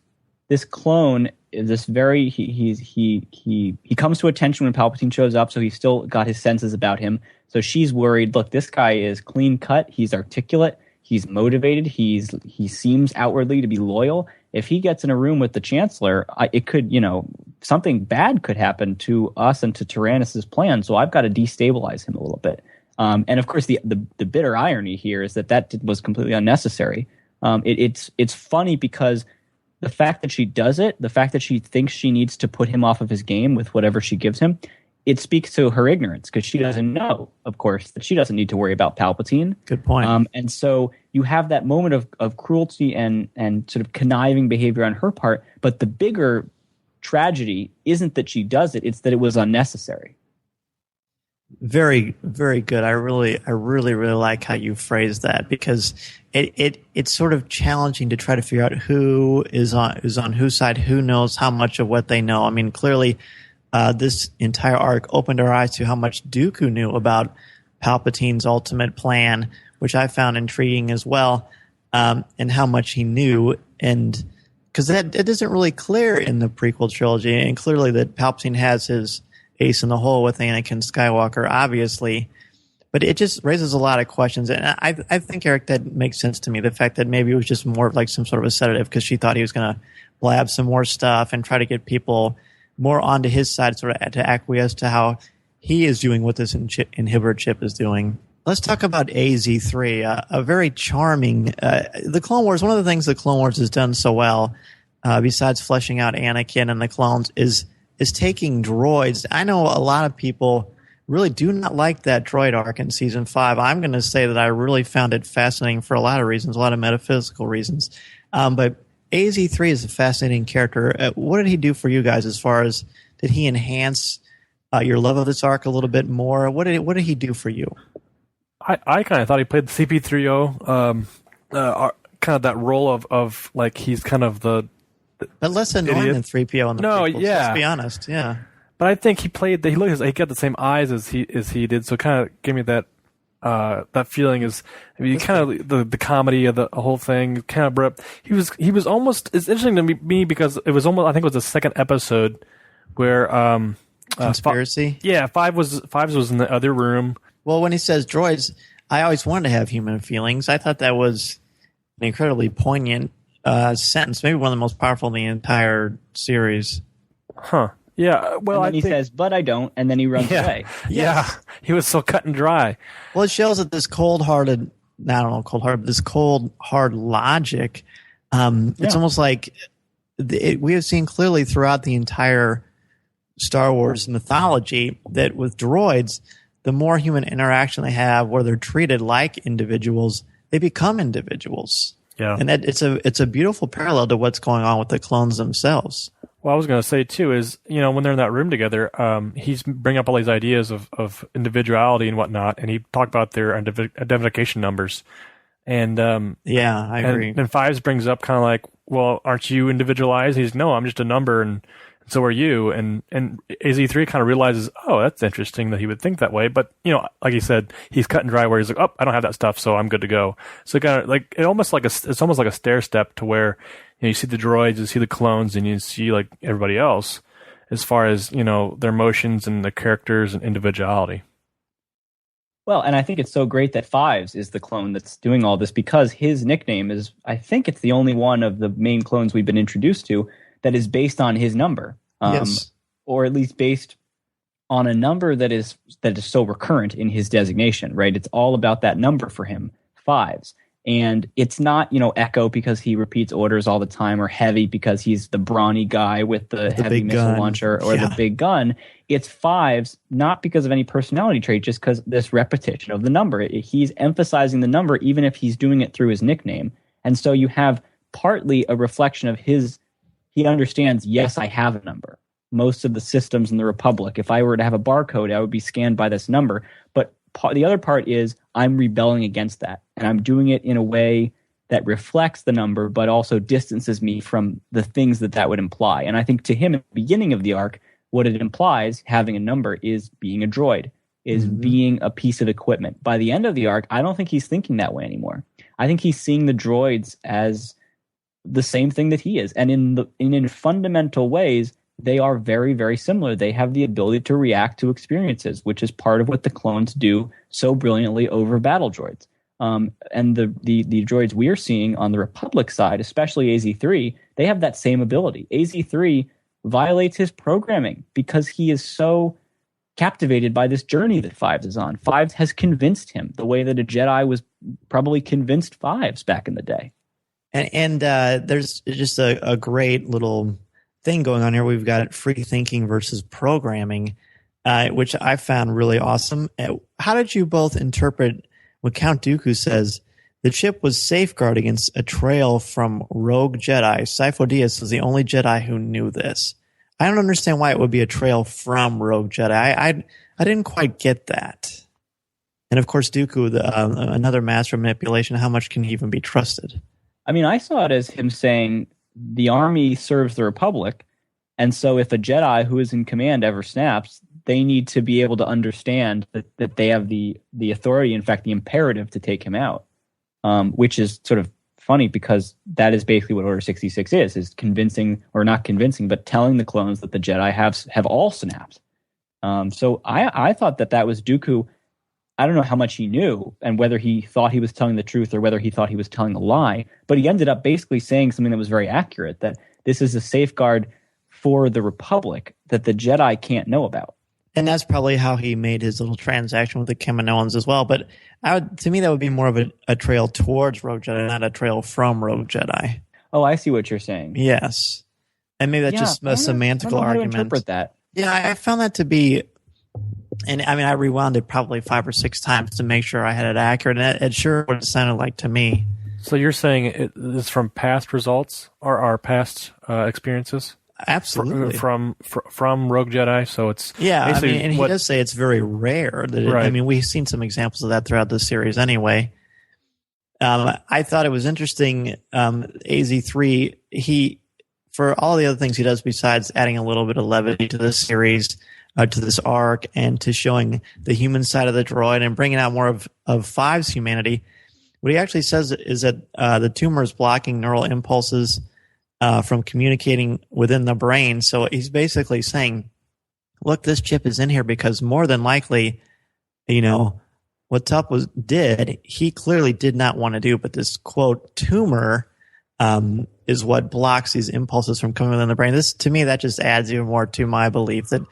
this clone is this very, he comes to attention when Palpatine shows up, so he's still got his senses about him. So she's worried, look, this guy is clean cut, he's articulate, he's motivated, he seems outwardly to be loyal. If he gets in a room with the Chancellor, it could, something bad could happen to us and to Tyrannus's plan. So I've got to destabilize him a little bit. And of course, the bitter irony here is that was completely unnecessary. It's funny because the fact that she does it, the fact that she thinks she needs to put him off of his game with whatever she gives him, it speaks to her ignorance because she doesn't know, of course, that she doesn't need to worry about Palpatine. Good point. And so you have that moment of cruelty and sort of conniving behavior on her part, but the bigger tragedy isn't that she does it, it's that it was unnecessary. Very, very good. I really like how you phrased that because it's sort of challenging to try to figure out who is on whose side, who knows how much of what they know. I mean, clearly, this entire arc opened our eyes to how much Dooku knew about Palpatine's ultimate plan, which I found intriguing as well, and how much he knew, and because it isn't really clear in the prequel trilogy, and clearly that Palpatine has his ace in the hole with Anakin Skywalker, obviously, but it just raises a lot of questions, and I think, Eric, that makes sense to me, the fact that maybe it was just more like some sort of a sedative because she thought he was going to blab some more stuff and try to get people more onto his side, sort of to acquiesce to how he is doing what this inhibitor chip is doing. Let's talk about AZ3, a very charming. The Clone Wars, one of the things the Clone Wars has done so well, besides fleshing out Anakin and the clones, is taking droids. I know a lot of people really do not like that droid arc in Season 5. I'm going to say that I really found it fascinating for a lot of reasons, a lot of metaphysical reasons. But AZ3 is a fascinating character. What did he do for you guys as far as, did he enhance your love of this arc a little bit more? What did he do for you? I kind of thought he played the CP3O, kind of that role of like he's kind of the but less annoying than 3PO in the prequels, yeah. Let's be honest, yeah. But I think he got the same eyes as he did, so kind of gave me that feeling kind of the comedy of the whole thing kind of brought up. He was almost, it's interesting to me because it was almost, I think it was the second episode where Conspiracy? Fives was in the other room. Well, when he says droids, I always wanted to have human feelings. I thought that was an incredibly poignant sentence, maybe one of the most powerful in the entire series. Huh. Yeah. Well, and then he says, "But I don't," and then he runs away. Yeah. He was so cut and dry. Well, it shows that this cold, hard logic. It's almost like we have seen clearly throughout the entire Star Wars mythology that with droids, the more human interaction they have, where they're treated like individuals, they become individuals. Yeah, and that it's a beautiful parallel to what's going on with the clones themselves. Well, I was going to say too is, when they're in that room together, he's bringing up all these ideas of individuality and whatnot, and he talked about their identification numbers. And I agree. And Fives brings up kind of like, well, aren't you individualized? He's no, I'm just a number, and so are you. And AZ3 kind of realizes, oh, that's interesting that he would think that way. But like he said, he's cut and dry where he's like, oh, I don't have that stuff, so I'm good to go. So kind of like it's almost like a stair step to where you see the droids, you see the clones, and you see like everybody else as far as their emotions and their characters and individuality. Well, and I think it's so great that Fives is the clone that's doing all this because his nickname is, I think it's the only one of the main clones we've been introduced to that is based on his number, yes, or at least based on a number that is so recurrent in his designation. Right? It's all about that number for him, Fives, and it's not Echo because he repeats orders all the time, or Heavy because he's the brawny guy with the heavy missile launcher or the big gun. It's Fives, not because of any personality trait, just because this repetition of the number. He's emphasizing the number, even if he's doing it through his nickname, and so you have partly a reflection of his he understands, yes, I have a number. Most of the systems in the Republic, if I were to have a barcode, I would be scanned by this number. But the other part is I'm rebelling against that. And I'm doing it in a way that reflects the number, but also distances me from the things that would imply. And I think to him at the beginning of the arc, what it implies, having a number, is being a droid, is being a piece of equipment. By the end of the arc, I don't think he's thinking that way anymore. I think he's seeing the droids as the same thing that he is. And in fundamental ways, they are very, very similar. They have the ability to react to experiences, which is part of what the clones do so brilliantly over battle droids. And the droids we are seeing on the Republic side, especially AZ3, they have that same ability. AZ3 violates his programming because he is so captivated by this journey that Fives is on. Fives has convinced him the way that a Jedi was probably convinced Fives back in the day. And there's just a great little thing going on here. We've got free thinking versus programming, which I found really awesome. How did you both interpret when Count Dooku says the chip was safeguarded against a trail from rogue Jedi? Sifo Dyas was the only Jedi who knew this. I don't understand why it would be a trail from rogue Jedi. I didn't quite get that. And of course, Dooku, another master of manipulation, how much can he even be trusted? I mean, I saw it as him saying the army serves the Republic, and so if a Jedi who is in command ever snaps, they need to be able to understand that they have the authority, in fact, the imperative to take him out, which is sort of funny because that is basically what Order 66 is convincing, or not convincing, but telling the clones that the Jedi have all snapped. So I thought that was Dooku. I don't know how much he knew and whether he thought he was telling the truth or whether he thought he was telling a lie, but he ended up basically saying something that was very accurate, that this is a safeguard for the Republic that the Jedi can't know about. And that's probably how he made his little transaction with the Kaminoans as well. But to me, that would be more of a trail towards Rogue Jedi, not a trail from Rogue Jedi. Oh, I see what you're saying. Yes. And maybe that's just a semantical argument. I don't know how to interpret that. Yeah, I found that to be... And I mean, I rewound it probably 5 or 6 times to make sure I had it accurate. And it sure what it sounded like to me. So you're saying it's from past results or our past experiences? Absolutely. From Rogue Jedi. So it's I mean, and he does say it's very rare. I mean, we've seen some examples of that throughout the series anyway. I thought it was interesting. AZ3, for all the other things he does besides adding a little bit of levity to this series, to this arc, and to showing the human side of the droid and bringing out more of Five's humanity, what he actually says is that the tumor is blocking neural impulses from communicating within the brain. So he's basically saying, look, this chip is in here because more than likely, what Tup did, he clearly did not want to do, but this, quote, tumor is what blocks these impulses from coming within the brain. To me, that just adds even more to my belief that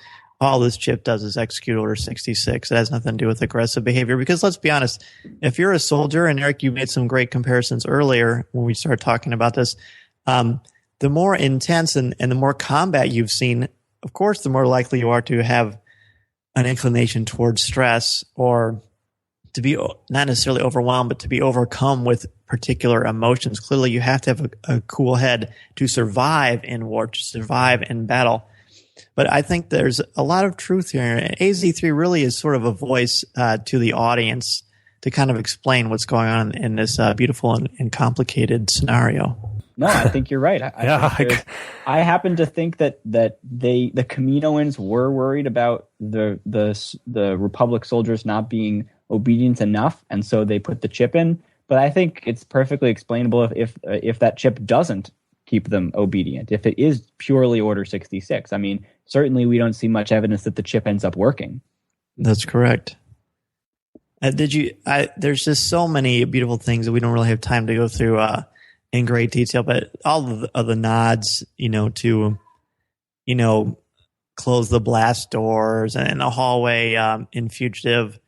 all this chip does is execute Order 66. It has nothing to do with aggressive behavior. Because let's be honest, if you're a soldier, and Eric, you made some great comparisons earlier when we started talking about this, the more intense and the more combat you've seen, of course, the more likely you are to have an inclination towards stress or to be not necessarily overwhelmed, but to be overcome with particular emotions. Clearly, you have to have a cool head to survive in war, to survive in battle. But I think there's a lot of truth here. AZ3 really is sort of a voice to the audience to kind of explain what's going on in this beautiful and complicated scenario. No, I think you're right. I happen to think that the Kaminoans were worried about the Republic soldiers not being obedient enough, and so they put the chip in. But I think it's perfectly explainable if that chip doesn't keep them obedient, if it is purely Order 66. I mean, certainly we don't see much evidence that the chip ends up working. That's correct. There's just so many beautiful things that we don't really have time to go through in great detail, but all of the nods, to, close the blast doors and the hallway in Fugitive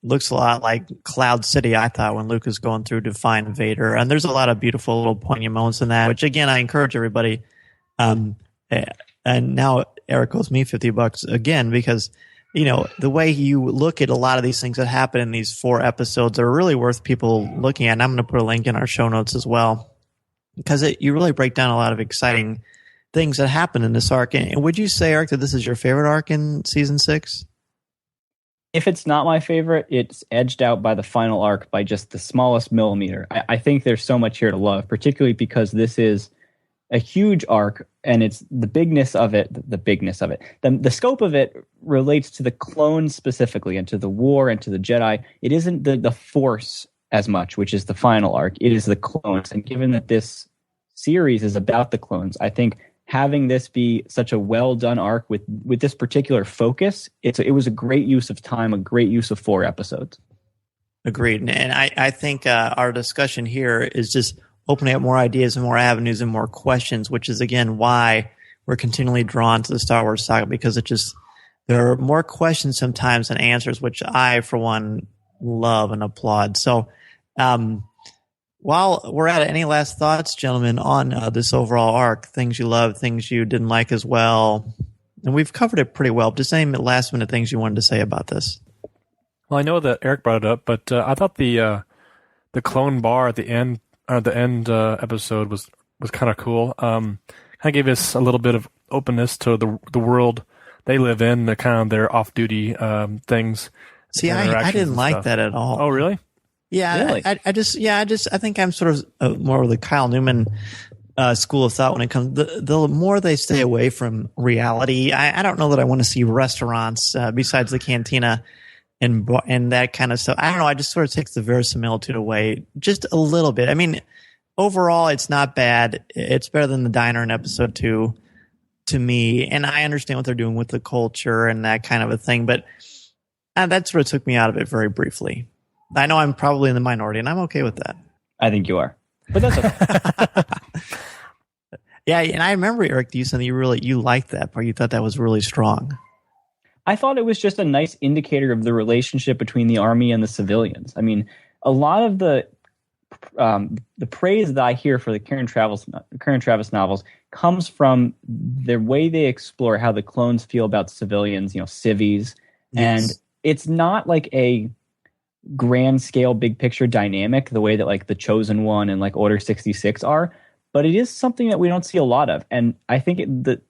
looks a lot like Cloud City, I thought, when Luke is going through to find Vader. And there's a lot of beautiful little poignant moments in that, which, again, I encourage everybody. And now Eric owes me $50 again because, the way you look at a lot of these things that happen in these 4 episodes are really worth people looking at. And I'm going to put a link in our show notes as well. because you really break down a lot of exciting things that happen in this arc. And would you say, Eric, that this is your favorite arc in season 6? If it's not my favorite, it's edged out by the final arc by just the smallest millimeter. I think there's so much here to love, particularly because this is a huge arc, and it's the bigness of it. The scope of it relates to the clones specifically, and to the war, and to the Jedi. It isn't the Force as much, which is the final arc. It is the clones, and given that this series is about the clones, I think having this be such a well done arc with this particular focus, it was a great use of time, a great use of 4 episodes. Agreed, and I think our discussion here is just opening up more ideas and more avenues and more questions, which is, again, why we're continually drawn to the Star Wars saga, because there are more questions sometimes than answers, which I, for one, love and applaud. So while we're at it, any last thoughts, gentlemen, on this overall arc? Things you love, things you didn't like as well? And we've covered it pretty well. Just any last-minute things you wanted to say about this. Well, I know that Eric brought it up, but I thought the clone bar at the end episode was kind of cool. Kind of gave us a little bit of openness to the world they live in, the kind of their off-duty things. See, I didn't like that at all. Oh, really? Yeah, really? I think I'm sort of more of the Kyle Newman school of thought when it comes. The more they stay away from reality, I don't know that I want to see restaurants besides the cantina and that kind of stuff. I don't know. I just sort of takes the verisimilitude away just a little bit. I mean, overall, it's not bad. It's better than the diner in episode 2 to me. And I understand what they're doing with the culture and that kind of a thing. But that sort of took me out of it very briefly. I know I'm probably in the minority, and I'm okay with that. I think you are. But that's okay. Yeah, and I remember, Eric, you said that you liked that part. You thought that was really strong. I thought it was just a nice indicator of the relationship between the army and the civilians. I mean, a lot of the praise that I hear for the Karen Traviss novels comes from the way they explore how the clones feel about civilians, civvies. Yes. And it's not like a grand scale, big picture dynamic the way that like the Chosen One and like Order 66 are. But it is something that we don't see a lot of. And I think the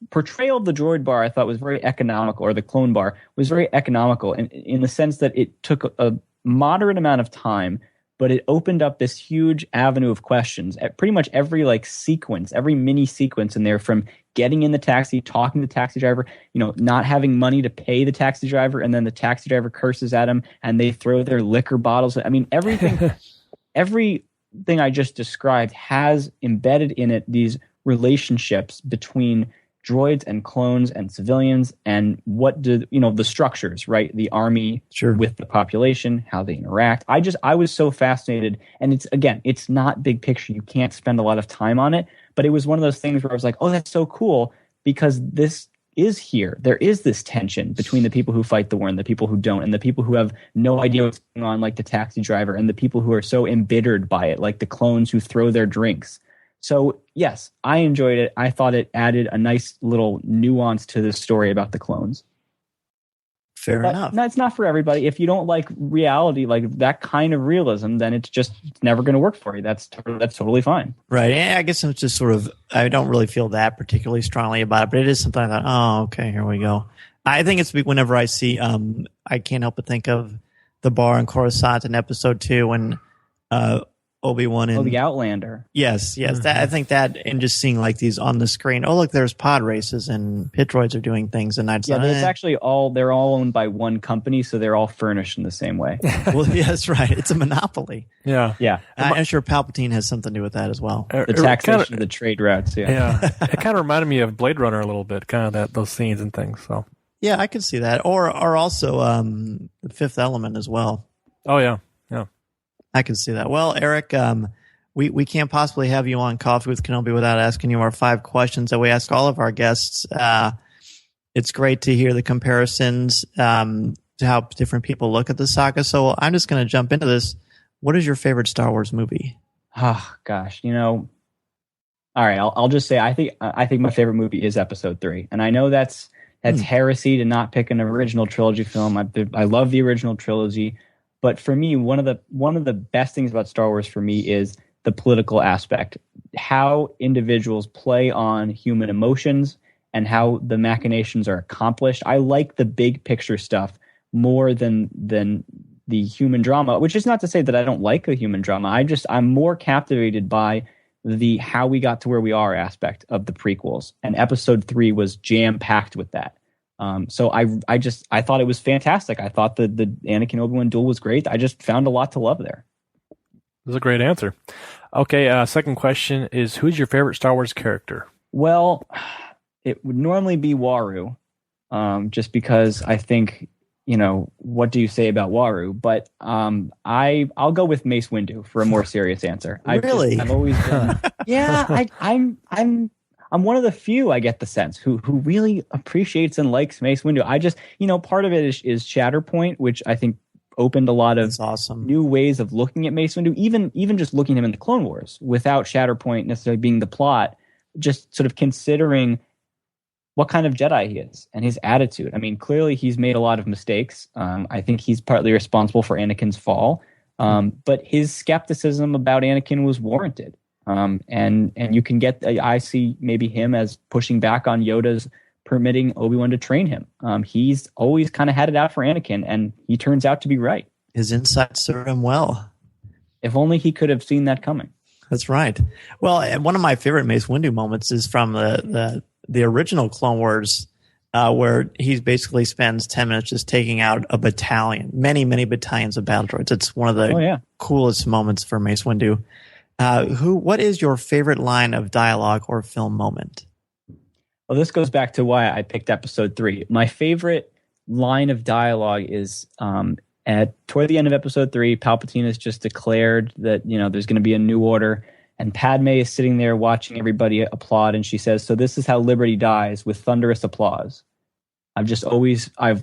portrayal of the droid bar I thought was very economical, or the clone bar was very economical in the sense that it took a moderate amount of time, but it opened up this huge avenue of questions at pretty much every like sequence, every mini sequence in there, from getting in the taxi, talking to the taxi driver, not having money to pay the taxi driver, and then the taxi driver curses at him and they throw their liquor bottles. I mean, everything I just described has embedded in it these relationships between droids and clones and civilians, and what do the structures, right? The army with the population, how they interact. I was so fascinated, and it's not big picture. You can't spend a lot of time on it, but it was one of those things where I was like, oh, that's so cool, because this is here. There is this tension between the people who fight the war and the people who don't, and the people who have no idea what's going on, like the taxi driver, and the people who are so embittered by it, like the clones who throw their drinks. So yes, I enjoyed it. I thought it added a nice little nuance to this story about the clones. Fair enough. No, it's not for everybody. If you don't like reality, like that kind of realism, then it's never going to work for you. That's totally fine. Right. I guess I'm just I don't really feel that particularly strongly about it, but it is something I thought, oh, okay, here we go. I think it's whenever I see, I can't help but think of the bar in Coruscant in episode 2 when Obi-Wan and the Outlander. Yes. Mm-hmm. I think that, and just seeing like these on the screen. Oh, look, there's pod races and pit droids are doing things, and it's actually they're all owned by one company, so they're all furnished in the same way. Well, yeah, that's right. It's a monopoly. Yeah. I'm sure Palpatine has something to do with that as well. The taxation of the trade routes. Yeah. It kind of reminded me of Blade Runner a little bit, kind of those scenes and things. So yeah, I can see that, or also the Fifth Element as well. Oh yeah. I can see that. Well, Eric, we can't possibly have you on Coffee with Kenobi without asking you our 5 questions that we ask all of our guests. It's great to hear the comparisons to how different people look at the saga. So I'm just going to jump into this. What is your favorite Star Wars movie? Oh gosh, all right. I'll just say I think my favorite movie is Episode 3, and I know that's heresy to not pick an original trilogy film. I love the original trilogy. But for me, one of the best things about Star Wars for me is the political aspect, how individuals play on human emotions and how the machinations are accomplished. I like the big picture stuff more than the human drama, which is not to say that I don't like the human drama. I'm more captivated by the how we got to where we are aspect of the prequels, and episode 3 was jam packed with that. So I thought it was fantastic. I thought the Anakin Obi-Wan duel was great. I just found a lot to love there. That was a great answer. Okay, second question is, who's your favorite Star Wars character? Well, it would normally be Waru, just because I think, what do you say about Waru? But I'll go with Mace Windu for a more serious answer. Really? I've always been, yeah. I'm one of the few, I get the sense, who really appreciates and likes Mace Windu. I just, part of it is Shatterpoint, which I think opened a lot of new ways of looking at Mace Windu. Even just looking at him in the Clone Wars without Shatterpoint necessarily being the plot, just sort of considering what kind of Jedi he is and his attitude. I mean, clearly he's made a lot of mistakes. I think he's partly responsible for Anakin's fall. But his skepticism about Anakin was warranted. And you can I see maybe him as pushing back on Yoda's permitting Obi-Wan to train him. He's always kind of had it out for Anakin, and he turns out to be right. His insights served him well. If only he could have seen that coming. That's right. Well, one of my favorite Mace Windu moments is from the original Clone Wars, where he basically spends 10 minutes just taking out a battalion, many battalions of battle droids. It's one of the coolest moments for Mace Windu. What is your favorite line of dialogue or film moment? Well, this goes back to why I picked episode 3. My favorite line of dialogue is toward the end of episode 3, Palpatine has just declared that, there's going to be a new order, and Padme is sitting there watching everybody applaud, and she says, "So this is how liberty dies, with thunderous applause." I've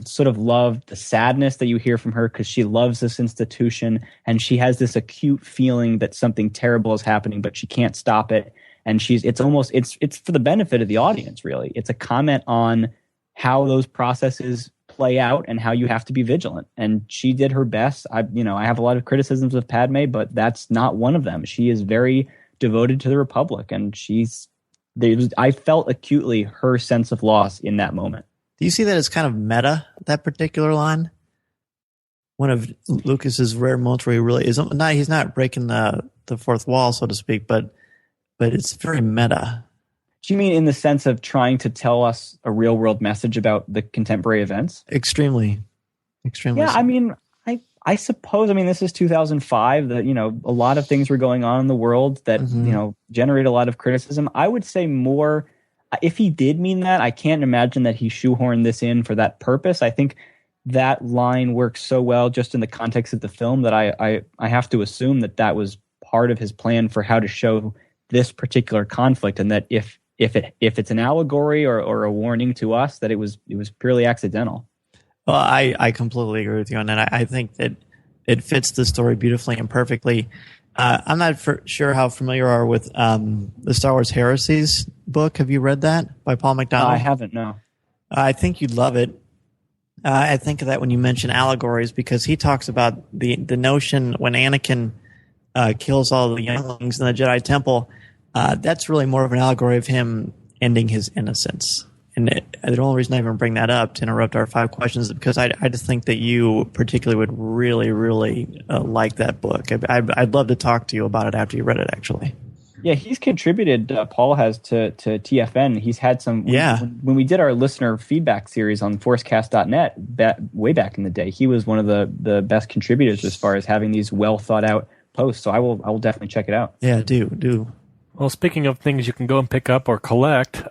sort of loved the sadness that you hear from her, because she loves this institution, and she has this acute feeling that something terrible is happening, but she can't stop it. And it's for the benefit of the audience, really. It's a comment on how those processes play out and how you have to be vigilant. And she did her best. I have a lot of criticisms of Padme, but that's not one of them. She is very devoted to the Republic, and I felt acutely her sense of loss in that moment. Do you see that as kind of meta, that particular line? One of Lucas's rare moments where he really isn't. He's not breaking the fourth wall, so to speak, but it's very meta. Do you mean in the sense of trying to tell us a real world message about the contemporary events? Extremely. Yeah, So. I mean, I suppose, this is 2005, that, a lot of things were going on in the world that, generate a lot of criticism. I would say more, if he did mean that, I can't imagine that he shoehorned this in for that purpose. I think that line works so well just in the context of the film that I have to assume that was part of his plan for how to show this particular conflict, and that if it's an allegory or a warning to us, that it was purely accidental. Well, I completely agree with you on that. I think that it fits the story beautifully and perfectly. I'm not sure how familiar you are with the Star Wars Heresies book. Have you read that by Paul McDonald? I haven't, no. I think you'd love it. I think of that when you mention allegories, because he talks about the notion when Anakin kills all the younglings in the Jedi Temple. That's really more of an allegory of him ending his innocence. And the only reason I even bring that up to interrupt our 5 questions is because I just think that you particularly would really, really like that book. I'd love to talk to you about it after you read it, actually. Yeah, he's contributed, Paul has, to TFN. He's had some... When we did our listener feedback series on Forcecast.net way back in the day, he was one of the best contributors as far as having these well-thought-out posts. So I will definitely check it out. Yeah, do. Well, speaking of things you can go and pick up or collect...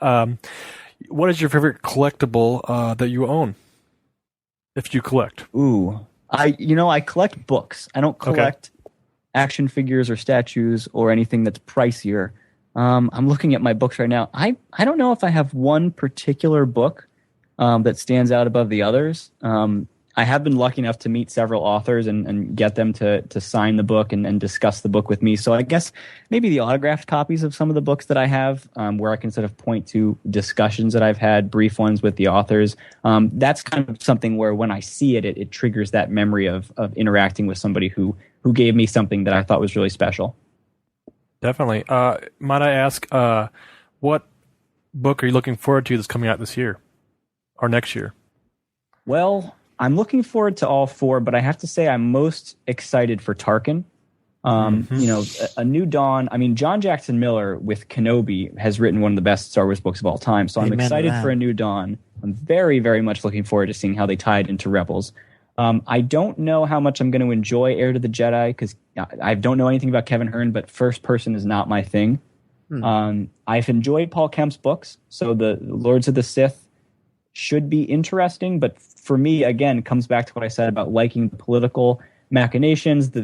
what is your favorite collectible that you own, if you collect? Ooh, I collect books. I don't collect action figures or statues or anything that's pricier. I'm looking at my books right now. I don't know if I have one particular book that stands out above the others. I have been lucky enough to meet several authors and get them to sign the book and discuss the book with me. So I guess maybe the autographed copies of some of the books that I have, where I can sort of point to discussions that I've had, brief ones with the authors. That's kind of something where when I see it, it triggers that memory of interacting with somebody who gave me something that I thought was really special. Definitely. Might I ask, what book are you looking forward to that's coming out this year or next year? Well, I'm looking forward to all 4, but I have to say I'm most excited for Tarkin. You know, A New Dawn. I mean, John Jackson Miller with Kenobi has written one of the best Star Wars books of all time. So I'm excited for A New Dawn. I'm very, very much looking forward to seeing how they tie it into Rebels. I don't know how much I'm going to enjoy Heir to the Jedi because I don't know anything about Kevin Hearn, but first person is not my thing. I've enjoyed Paul Kemp's books, so the Lords of the Sith should be interesting, but for me, again, it comes back to what I said about liking the political machinations, the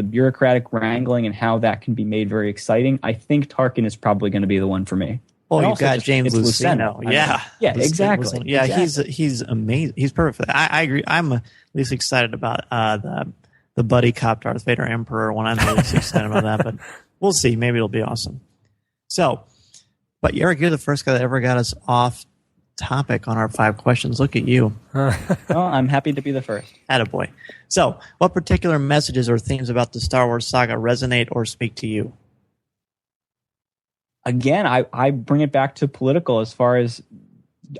bureaucratic wrangling, and how that can be made very exciting. I think Tarkin is probably going to be the one for me. Oh, you've got James Luceno. Yeah, exactly. Yeah, exactly. He's amazing. He's perfect. I agree. I'm at least excited about the buddy cop Darth Vader Emperor one. I'm at least excited about that, but we'll see. Maybe it'll be awesome. So, but Eric, you're the first guy that ever got us off topic on our 5 questions. Look at you. Well, I'm happy to be the first. Attaboy. So, what particular messages or themes about the Star Wars saga resonate or speak to you? Again, I bring it back to political as far as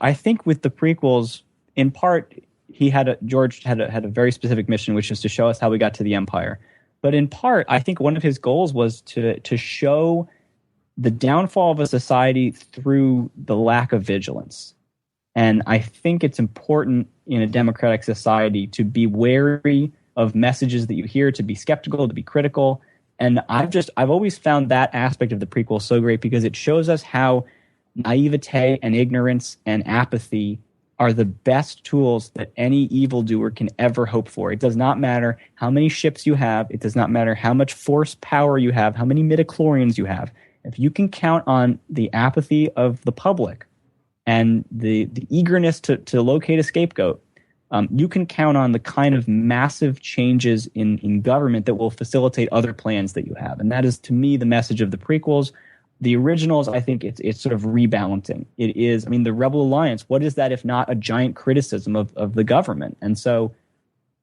I think with the prequels, in part, George had a very specific mission, which is to show us how we got to the Empire. But in part, I think one of his goals was to show the downfall of a society through the lack of vigilance. And I think it's important in a democratic society to be wary of messages that you hear, to be skeptical, to be critical. And I've always found that aspect of the prequel so great because it shows us how naivete and ignorance and apathy are the best tools that any evildoer can ever hope for. It does not matter how many ships you have. It does not matter how much force power you have, how many midichlorians you have. If you can count on the apathy of the public and the eagerness to locate a scapegoat, you can count on the kind of massive changes in government that will facilitate other plans that you have. And that is, to me, the message of the prequels. The originals, I think it's sort of rebalancing. It is, I mean, the Rebel Alliance, what is that if not a giant criticism of the government? And so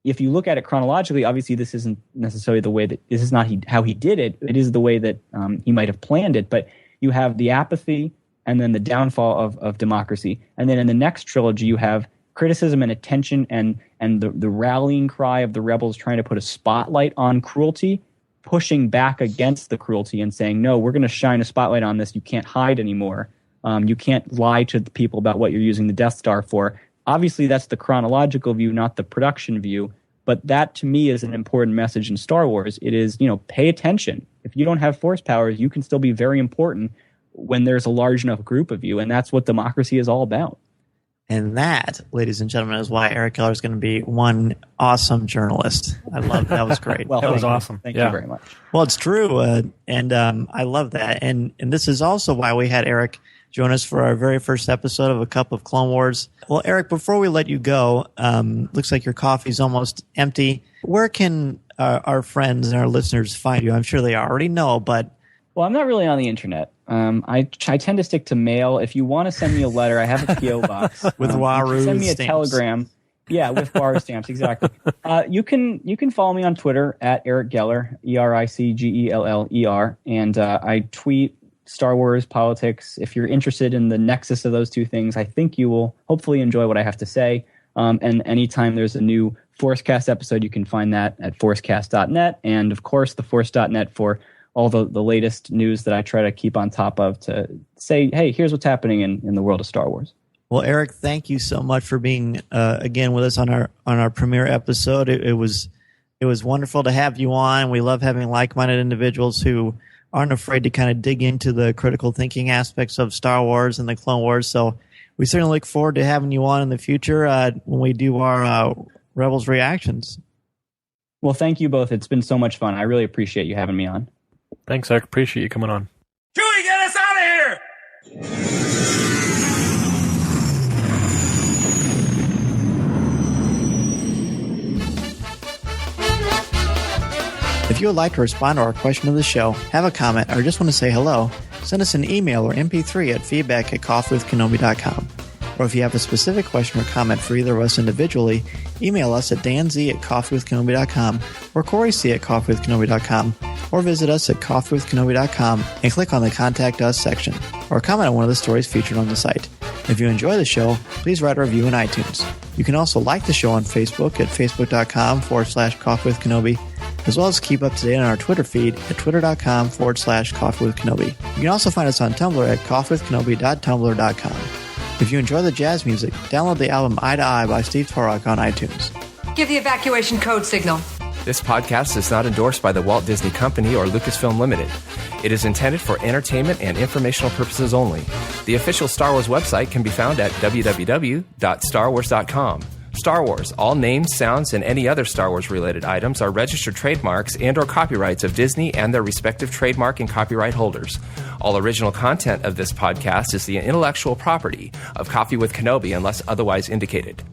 if you look at it chronologically, obviously this isn't necessarily the way that, this is not how he did it. It is the way that he might have planned it. But you have the apathy and then the downfall of democracy. And then in the next trilogy, you have criticism and attention and the rallying cry of the rebels trying to put a spotlight on cruelty, pushing back against the cruelty and saying, no, we're going to shine a spotlight on this. You can't hide anymore. You can't lie to the people about what you're using the Death Star for. Obviously, that's the chronological view, not the production view. But that, to me, is an important message in Star Wars. It is, pay attention. If you don't have force powers, you can still be very important when there's a large enough group of you. And that's what democracy is all about. And that, ladies and gentlemen, is why Eric Geller is going to be one awesome journalist. I love that. Was great. Well, that was awesome. Thank you very much. Well, it's true. And I love that. And this is also why we had Eric join us for our very first episode of A Cup of Clone Wars. Well, Eric, before we let you go, looks like your coffee's almost empty. Where can our friends and our listeners find you? I'm sure they already know, but... Well, I'm not really on the internet. I tend to stick to mail. If you want to send me a letter, I have a P.O. box. With Waru send me a stamps. telegram. Yeah, with Waru stamps, exactly. You can follow me on Twitter at Eric Geller, EricGeller, and I tweet Star Wars, politics. If you're interested in the nexus of those two things, I think you will hopefully enjoy what I have to say. And anytime there's a new Forcecast episode, you can find that at forcecast.net. And, of course, the force.net for all the latest news that I try to keep on top of to say, hey, here's what's happening in the world of Star Wars. Well, Eric, thank you so much for being again with us on our premiere episode. It was wonderful to have you on. We love having like-minded individuals who aren't afraid to kind of dig into the critical thinking aspects of Star Wars and the Clone Wars. So we certainly look forward to having you on in the future when we do our Rebels reactions. Well, thank you both. It's been so much fun. I really appreciate you having me on. Thanks, Eric. Appreciate you coming on. Chewie, get us out of here! If you would like to respond to our question of the show, have a comment, or just want to say hello, send us an email or MP3 at feedback@coffeewithkenobi.com. Or if you have a specific question or comment for either of us individually, email us at danz@coffeewithkenobi.com or coryc@coffeewithkenobi.com, or visit us at coffeewithkenobi.com and click on the Contact Us section, or comment on one of the stories featured on the site. If you enjoy the show, please write a review in iTunes. You can also like the show on Facebook at facebook.com/coffeewithkenobi, as well as keep up to date on our Twitter feed at twitter.com/coffeewithkenobi. You can also find us on Tumblr at coffeewithkenobi.tumblr.com. If you enjoy the jazz music, download the album Eye to Eye by Steve Torok on iTunes. Give the evacuation code signal. This podcast is not endorsed by the Walt Disney Company or Lucasfilm Limited. It is intended for entertainment and informational purposes only. The official Star Wars website can be found at www.starwars.com. Star Wars, all names, sounds, and any other Star Wars-related items are registered trademarks and or copyrights of Disney and their respective trademark and copyright holders. All original content of this podcast is the intellectual property of Coffee with Kenobi unless otherwise indicated.